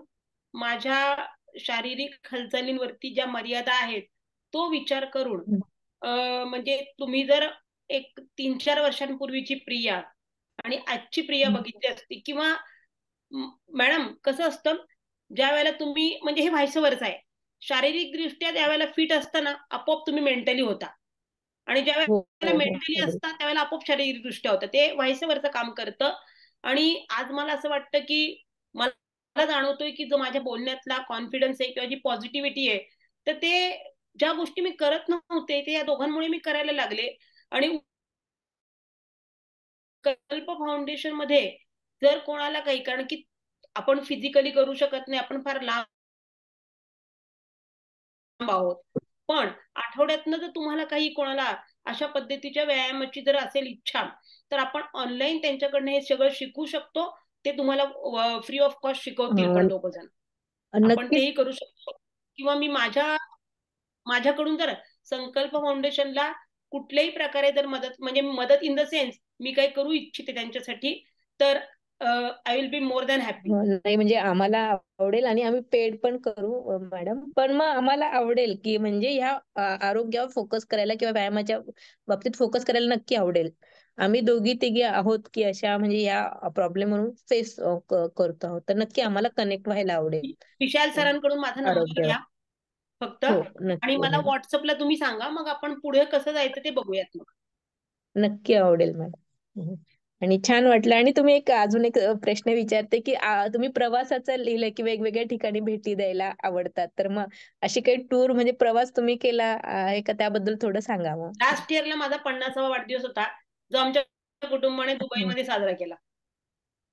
माझ्या शारीरिक हालचालींवरती ज्या मर्यादा आहेत तो विचार करून म्हणजे तुम्ही जर एक 3-4 वर्षांपूर्वीची प्रिया आणि आजची प्रिया बघितली असती किंवा मॅडम कसं असतं ज्या वेळेला तुम्ही म्हणजे हे व्हायचं वरच आहे शारीरिक दृष्ट्या ज्या वेळेला फिट असताना आपोआप तुम्ही मेंटली होता आणि ज्या हो वेळेला हो हो मेंटली अगदी. असतात त्यावेळेला आपोआप शारीरिक दृष्ट्या होतं ते व्हायचं वरचं काम करतं. आणि आज मला असं वाटतं की मला मला जाणवतोय की जो माझ्या बोलण्यातला कॉन्फिडन्स आहे किंवा जी पॉझिटिव्हिटी आहे, तर ते ज्या गोष्टी मी करत नव्हते ते या दोघांमुळे मी करायला लागले. आणि कल्प फाउंडेशन मध्ये जर कोणाला काही, कारण की आपण फिजिकली करू शकत नाही, आपण फार लांब आहोत, पण आठवड्यातनं जर तुम्हाला काही कोणाला अशा पद्धतीच्या व्यायामाची जर असेल इच्छा, तर आपण ऑनलाईन त्यांच्याकडनं हे सगळं शिकू शकतो. ते तुम्हाला फ्री ऑफ कॉस्ट शिकवतील पण अं, दोघ जण. आपण नक्कीच. तेही करू शकतो. किंवा मी माझ्याकडून जर संकल्प फाउंडेशनला कुठल्याही प्रकारे जर मदत, म्हणजे मदत इन द सेन्स मी काही करू इच्छिते त्यांच्यासाठी, तर I will be more than happy. नाही म्हणजे आम्हाला आवडेल आणि आम्ही पेड पण करू मॅडम. पण मग आम्हाला आवडेल की म्हणजे ह्या आरोग्यावर फोकस करायला किंवा व्यायामाच्या बाबतीत फोकस करायला नक्की आवडेल. आम्ही दोघी तिघी आहोत की अशा म्हणजे या प्रॉब्लेम म्हणून फेस करतो आहोत, तर नक्की आम्हाला कनेक्ट व्हायला आवडेल विशाल सरांकडून माझा नंबर आरोग्यावर. घ्या फक्त, हो, आणि नक्की मला मॅडम. व्हॉट्सअपला तुम्ही सांगा, मग आपण पुढे कसं जायचं ते बघूयात मग. नक्की आवडेल मॅडम. आणि छान वाटलं. आणि तुम्ही अजून एक प्रश्न विचारते की तुम्ही प्रवासाचं लिहिलंय की वेगवेगळ्या ठिकाणी भेटी द्यायला आवडतात, तर मग अशी काही टूर म्हणजे प्रवास तुम्ही केला आहे का, त्याबद्दल थोडं सांगा मग. लास्ट इयरला माझा 50वा वाढदिवस होता, जो आमच्या कुटुंबाने दुबईमध्ये साजरा केला.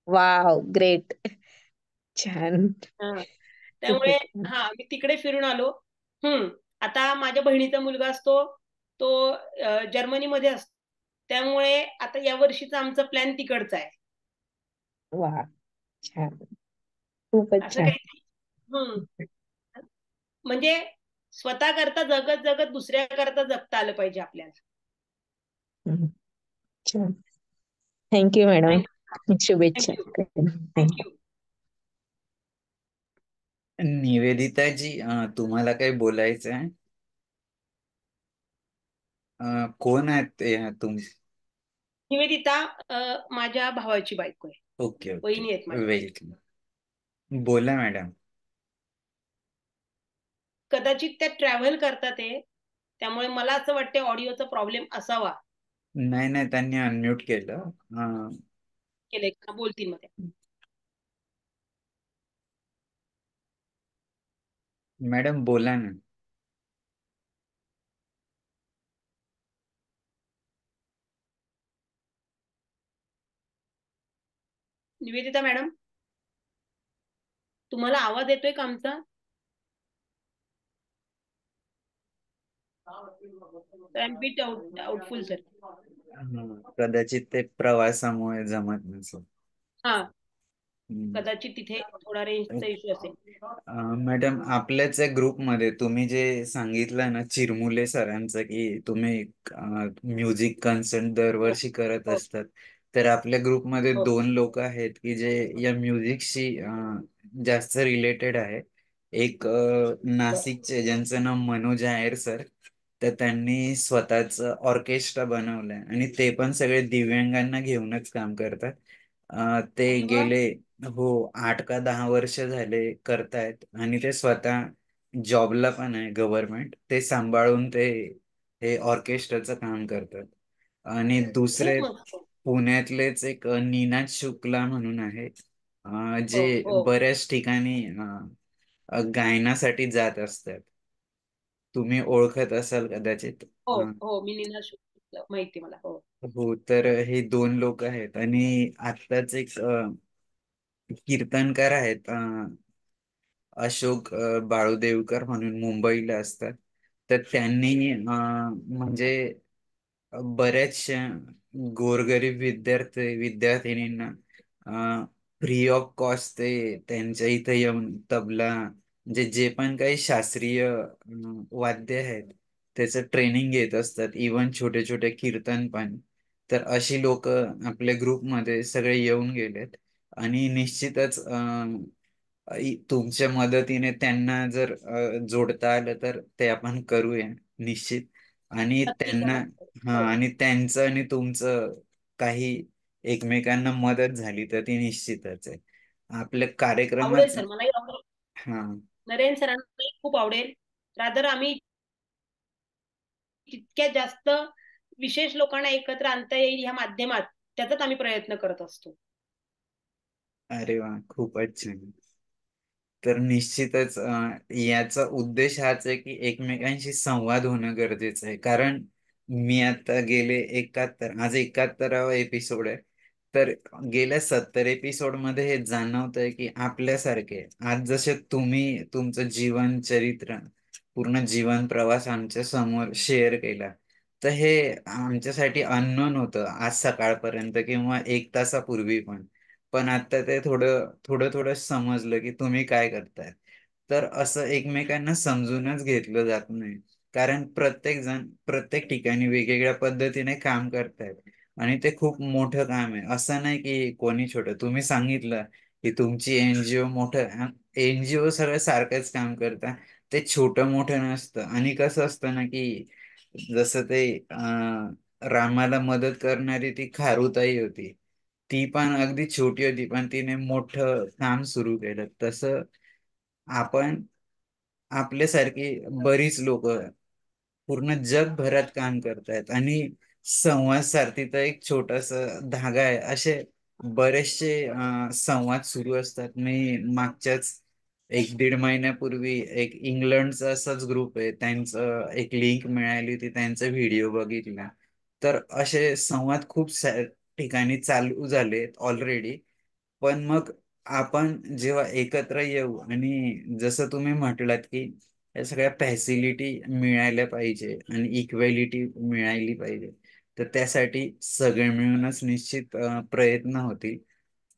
Wow, great. छान. हा. त्यामुळे खूपच छान. हा, मी तिकडे फिरून आलो. आता माझ्या बहिणीचा मुलगा असतो, तो जर्मनीमध्ये असतो. त्यामुळे आता या वर्षीचा आमचा प्लॅन तिकडचा आहे. वा, छान. खूपच असं छान. काही म्हणजे स्वतः करता जगत जगत दुसऱ्या करता जगता आलं पाहिजे आपल्याला. हम्म, छान. Thank you madam. शुभेच्छा. थँक्यू. थँक्यू. थँक्यू. निवेदिताजी, तुम्हाला काही बोलायचं आहे? कोण आहेत ते तुम निवेदिता माझ्या भावाची बायको आहे. ओके ओके, वहिनी आहेत माझ्या. वेलकम. बोला मॅडम. कदाचित त्या ट्रॅव्हल करतात ते, त्यामुळे मला असं वाटतं ऑडिओचा प्रॉब्लेम असावा. नाही नाही, त्यांनी अनम्यूट केलं. केलंय का, बोलतील मध्ये. मॅडम बोला ना. निवेदिता मॅडम, तुम्हाला आवाज येतोय का आमचा? Doubtful sir. कदाचित ते प्रवासामुळे जमत नसेल. हा, हम्म. कदाचित तिथे थोडा रेंजचा इश्यू असेल. मॅडम, आपल्याच ग्रुपमध्ये तुम्ही जे सांगितलं ना चिरमुले सरांचं, की तुम्ही म्युझिक कन्सर्ट हो दरवर्षी करत हो असतात, तर आपल्या ग्रुपमध्ये हो. 2 लोक आहेत की जे या म्युझिकशी जास्त रिलेटेड आहे. एक नाशिकचे, ज्यांचं नाव मनोज आहेर सर. तर त्यांनी स्वतःच ऑर्केस्ट्रा बनवलंय आणि ते पण सगळे दिव्यांगांना घेऊनच काम करतात. ते अरे वा. गेले, हो, 8 का 10 वर्ष झाले करतायत. आणि ते स्वतः जॉबला पण आहे गव्हर्नमेंट, ते सांभाळून ते हे ऑर्केस्ट्राचं काम करतात. आणि दुसरे खूप मस्त. पुण्यातलेच एक निनाद शुक्ला म्हणून आहे, हो जे हो बऱ्याच ठिकाणी गायनासाठी जात असतात. तुम्ही ओळखत असाल कदाचित. हो हो, मी नीना शुक्ल माहिती मला. हो. हो, तर हे 2 लोक आहेत. आणि आत्ताच एक कीर्तनकार आहेत, अशोक बाळूदेवकर म्हणून, मुंबईला असतात. तर त्यांनी म्हणजे बऱ्याचशा गोरगरीब विद्यार्थिनींना फ्री ऑफ कॉस्ट ते त्यांच्या इथं येऊन तबला, म्हणजे जे पण काही शास्त्रीय वाद्य आहेत त्याचं ट्रेनिंग घेत असतात. इवन छोटे छोटे कीर्तन पण. तर अशी लोक आपल्या ग्रुपमध्ये सगळे येऊन गेलेत. आणि निश्चितच तुमच्या मदतीने त्यांना जर जोडता आलं तर ते आपण करूया निश्चित. आणि नक्की त्यांना, करा. हा, हो. आणि त्यांचं आणि तुमचं काही एकमेकांना मदत झाली तर ती निश्चितच आहे आपल्या आवडेल कार्यक्रमाचं. सर, मलाही आवडेल. हा. नरेन सरांनाही खूप आवडेल. रादर आम्ही तितक्या जास्त विशेष लोकांना एकत्र आणता येईल ह्या माध्यमात, त्याचाच आम्ही प्रयत्न करत असतो. अरे वा, खूपच छान. तर निश्चितच याचा उद्देश हाच आहे की एकमेकांशी संवाद होणं गरजेचं आहे. कारण मी आता गेले 71, आज 71वा एपिसोड आहे. तर गेल्या 70 एपिसोड मध्ये हे जाणवतंय की आपल्यासारखे आज जसे तुम्ही तुमचं जीवन चरित्र, पूर्ण जीवन प्रवास आमच्या समोर शेअर केला, तर हे आमच्यासाठी अननोन होतं आज सकाळपर्यंत किंवा 1 तासापूर्वी पण आता ते थोडं थोडं थोडं समजलं की तुम्ही काय करताय. तर असं एकमेकांना समजूनच घेतलं जात नाही. कारण प्रत्येक जण प्रत्येक ठिकाणी वेगवेगळ्या पद्धतीने काम करतायत आणि ते खूप मोठं काम आहे. असं नाही की कोणी छोटं. तुम्ही सांगितलं की तुमची एनजीओ मोठं, एनजीओ सगळं सारखंच काम करता. ते छोटं मोठं नसतं. आणि कसं असतं ना की जसं ते रामाला मदत करणारी ती खारुताई होती, ती पण अगदी छोटी होती पण तिने मोठं काम सुरू केलं. तसं आपण आपल्यासारखी बरीच लोक पूर्ण जगभरात काम करतायत आणि संवाद सारखीचा एक छोटासा धागा आहे. असे बरेचसे संवाद सुरू असतात. मी मागच्याच 1-1.5 महिन्यापूर्वी एक इंग्लंडचा असाच ग्रुप आहे, त्यांचं एक लिंक मिळाली होती, त्यांचा व्हिडिओ बघितला. तर असे संवाद खूप ठिकाणी चालू झाले ऑलरेडी. पण मग आपण जेव्हा एकत्र येऊ आणि जसं तुम्ही म्हटलात की या सगळ्या फॅसिलिटी मिळायला पाहिजे आणि इक्वॅलिटी मिळाली पाहिजे, तर त्यासाठी सगळे मिळूनच निश्चित प्रयत्न होतील.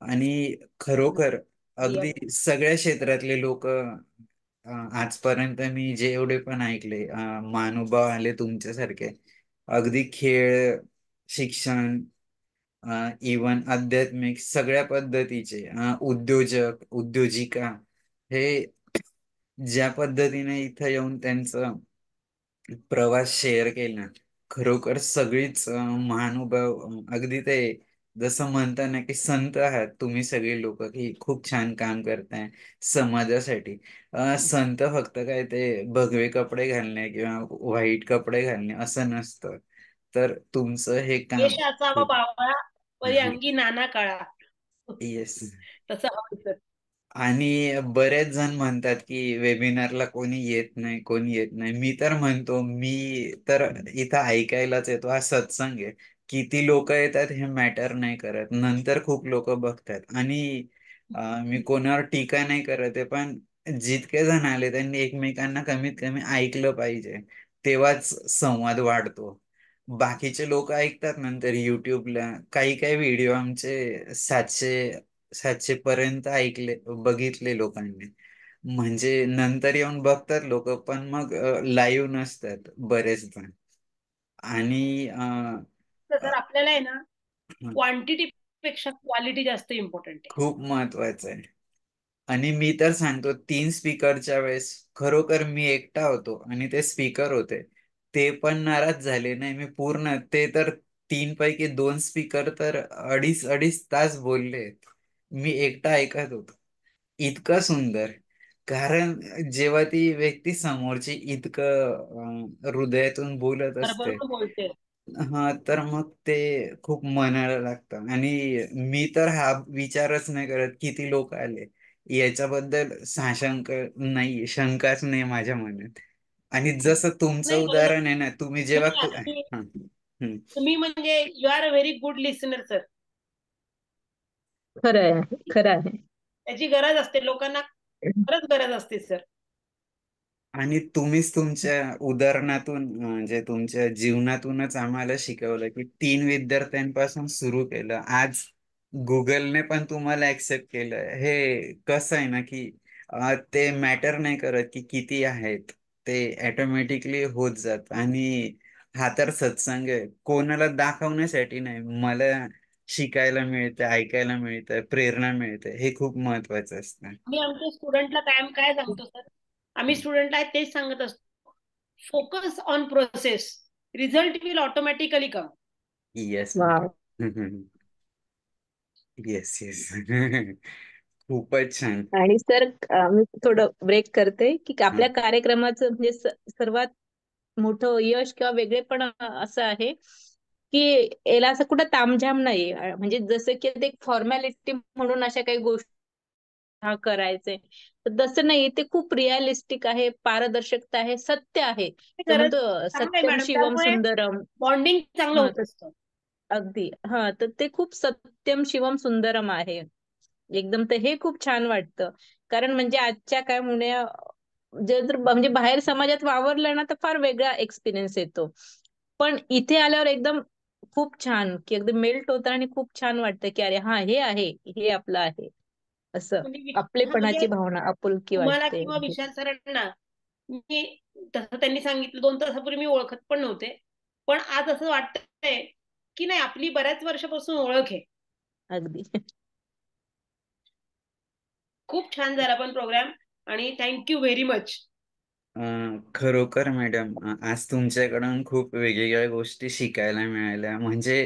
आणि खरोखर अगदी सगळ्या क्षेत्रातले लोक आजपर्यंत मी जेवढे पण ऐकले महानुभाव आले तुमच्यासारखे, अगदी खेळ, शिक्षण, इवन आध्यात्मिक सगळ्या पद्धतीचे उद्योजक, उद्योजिका, हे ज्या पद्धतीने इथं येऊन त्यांचं प्रवास शेअर केला, खरोखर सगळीच महानुभाव, अगदी ते जसं म्हणता ना की संत आहात तुम्ही सगळे लोक, की खूप छान काम करताय समाजासाठी. संत फक्त काय ते भगवे कपडे घालणे किंवा व्हाईट कपडे घालणे असं नसतं. तर तुमचं हे काम यश असावं खूप बावळा परी अंगी नाना काळा. येस. तसं हवं सर. आणि बरेच जण म्हणतात की वेबिनारला कोणी येत नाही, कोणी येत नाही. मी तर म्हणतो, मी तर इथं ऐकायलाच येतो. हा सत्संग आहे. किती लोक येतात हे मॅटर नाही करत, नंतर खूप लोक बघतात. आणि मी कोणावर टीका नाही करत आहे, पण जितके जण आले त्यांनी एकमेकांना कमीत कमी ऐकलं पाहिजे, तेव्हाच संवाद वाढतो. बाकीचे लोक ऐकतात नंतर युट्यूबला, काही काही व्हिडिओ आमचे 700 पर्यंत ऐकले, बघितले लोकांनी. म्हणजे नंतर येऊन बघतात लोक, पण मग लाईव्ह नसतात बरेच जण. आणि तर आपल्याला आहे ना, हं, क्वांटिटी पेक्षा क्वालिटी जास्त इम्पॉर्टंट आहे. खूप महत्वाचं आहे. आणि मी तर सांगतो, 3 स्पीकरच्या वेळेस खरोखर मी एकटा होतो आणि ते स्पीकर होते, ते पण नाराज झाले नाही. मी पूर्ण ते तर 3 पैकी 2 स्पीकर तर अडीच अडीच तास बोलले. मी एकटा ऐकत होतो. इतकं सुंदर. कारण जेव्हा ती व्यक्ती समोरची इतकं हृदयातून बोलत असते, भरभरून बोलते. हा, तर मग ते खूप मनाला लागतं. आणि मी तर हा विचारच नाही करत किती लोक आले, याच्याबद्दल साशंक नाही, शंकाच नाही माझ्या मनात. आणि जसं तुमचं नाही बोलत. उदाहरण आहे ना, तुम्ही जेव्हा नाही, तुम्ही हा, हं. तुम्ही म्हणजे you are a very good listener sir. खरं आहे, खरं आहे. त्याची गरज असते लोकांना, खरंच गरज असते सर. आणि तुम्हीच तुमच्या उदाहरणातून म्हणजे तुमच्या जीवनातूनच आम्हाला शिकवलं की 3 विद्यार्थ्यांपासून सुरू केलं, आज गुगलने पण तुम्हाला ऍक्सेप्ट केलं. हे कसं आहे ना की ते मॅटर नाही करत की किती आहेत, ते ऑटोमॅटिकली होत जात. आणि हा तर सत्संग आहे, कोणाला दाखवण्यासाठी नाही, मला शिकायला मिळतं, ऐकायला मिळतं, प्रेरणा मिळते, हे खूप महत्वाचं असतं. मी आमच्या स्टुडंटला कायम काय सांगतो सर, आम्ही स्टुडंटला तेच सांगत असतो, focus on process, result will automatically come. Yes. Wow. Yes, yes. खूपच छान. आणि सर, मी थोडं ब्रेक करते की हा. आपल्या कार्यक्रमाचं म्हणजे सर्वात मोठं यश किंवा वेगळेपण असं आहे की याला असं कुठं तामझाम नाही. म्हणजे जसं की ते फॉर्मॅलिटी म्हणून अशा काही गोष्टी हा करायचंय. तर तसं नाही, ते खूप रिअलिस्टिक आहे, पारदर्शकता आहे, सत्य आहे. तर खरंच म्हणतो चांगलं आहे सत्यम मॅडम, शिवम त्यामुळे सुंदरम. बॉन्डिंग चांगलं हा होत तर असतं. अगदी, हा तर ते खूप सत्यम शिवम सुंदरम आहे एकदम. तर हे खूप छान वाटतं. कारण म्हणजे आजच्या काय म्हणे, जे जर म्हणजे बाहेर समाजात वावरलं ना तर फार वेगळा एक्सपिरियन्स येतो. पण इथे आल्यावर एकदम खूप छान, की एकदम मेल्ट होतं आणि खूप छान वाटतं, की अरे हा हे आहे, हे आपलं आहे. असं म्हणजे म्हणजे आपलेपणाची भावना, आपुलकी तुम्हाला वाटते किंवा अगदी. विशाल सरांना मी, तसं त्यांनी सांगितलं 2 तासापूर्वी मी ओळखत पण नव्हते, पण आज असं वाटतंय की नाही, आपली बऱ्याच वर्षापासून ओळख आहे. अगदी. खूप छान झाला पण प्रोग्राम, आणि थँक्यू व्हेरी मच. खरोखर मॅडम, आज तुमच्याकडून खूप वेगवेगळ्या गोष्टी शिकायला मिळाल्या. म्हणजे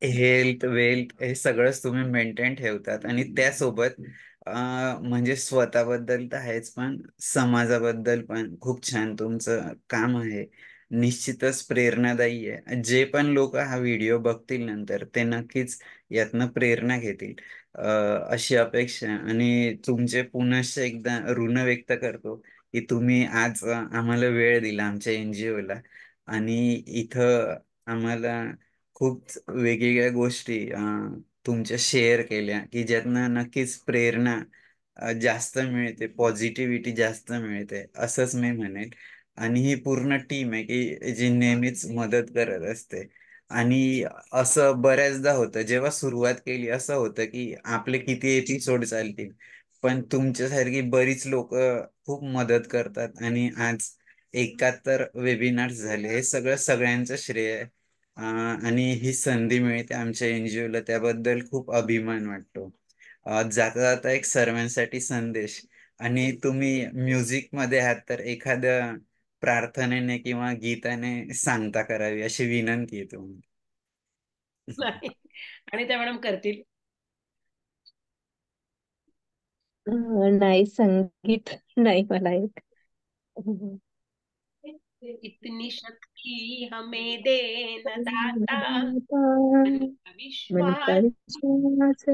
हेल्थ वेल्थ हे सगळंच तुम्ही मेंटेन ठेवतात आणि त्यासोबत म्हणजे स्वतःबद्दल तर आहेच, पण समाजाबद्दल पण खूप छान तुमचं काम आहे. निश्चितच प्रेरणादायी आहे. जे पण लोक हा व्हिडिओ बघतील नंतर ते नक्कीच यातनं प्रेरणा घेतील, अशी अपेक्षा. आणि तुमचे पुनश्च एकदा ऋण व्यक्त करतो की तुम्ही आज आम्हाला वेळ दिला आमच्या NGO ला, आणि इथं आम्हाला खूप वेगवेगळ्या गोष्टी तुमच्या शेअर केल्या, की ज्यातनं नक्कीच प्रेरणा जास्त मिळते, पॉझिटिव्हिटी जास्त मिळते असंच मी म्हणेन. आणि ही पूर्ण टीम आहे की जी नेहमीच मदत करत असते. आणि असं बऱ्याचदा होतं, जेव्हा सुरुवात केली असं होतं की आपले किती एपिसोड चालतील, पण तुमच्यासारखी बरीच लोक खूप मदत करतात आणि आज 71 वेबिनार्स झाले. हे सगळं सगळ्यांचं श्रेय आहे. आणि ही संधी मिळते आमच्या NGO ला, त्याबद्दल खूप अभिमान वाटतो. जाता जाता एक सर्वांसाठी संदेश, आणि तुम्ही म्युझिक मध्ये आहात तर एखाद्या प्रार्थनेने किंवा गीताने सांगता करावी अशी विनंती आहे तुम्हाला. नाही, आणि त्या मॅडम करतील. नाही, संगीत नाही मला येत. इतनी शक्ति हमें देना दाता, मन का मन का विश्वास विश्वास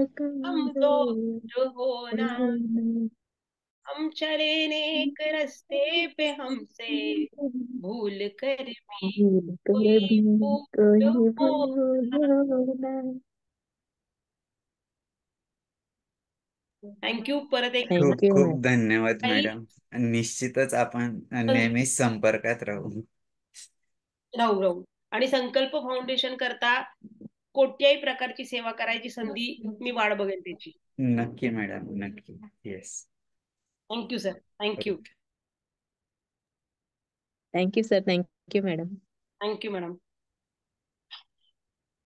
हम दो कमजोर जो हो ना, होना. हम चले नेक रास्ते पे, हमसे भूल कर भी भूल कर कोई भी भूल कोई हो भूल ना. होना. थँक्यू परत एक. खूप थँक यू खूप मॅम. धन्यवाद काही मॅडम. निश्चितच आपण नेहमीच संपर्कात राहू. राहू राहू. आणि संकल्प फाउंडेशन करता कोणत्याही प्रकारची सेवा करायची संधी मी वाट बघेन त्याची. नक्की मॅडम, नक्की. Yes. Thank you sir, thank you. Thank you sir, thank you madam. Thank you madam.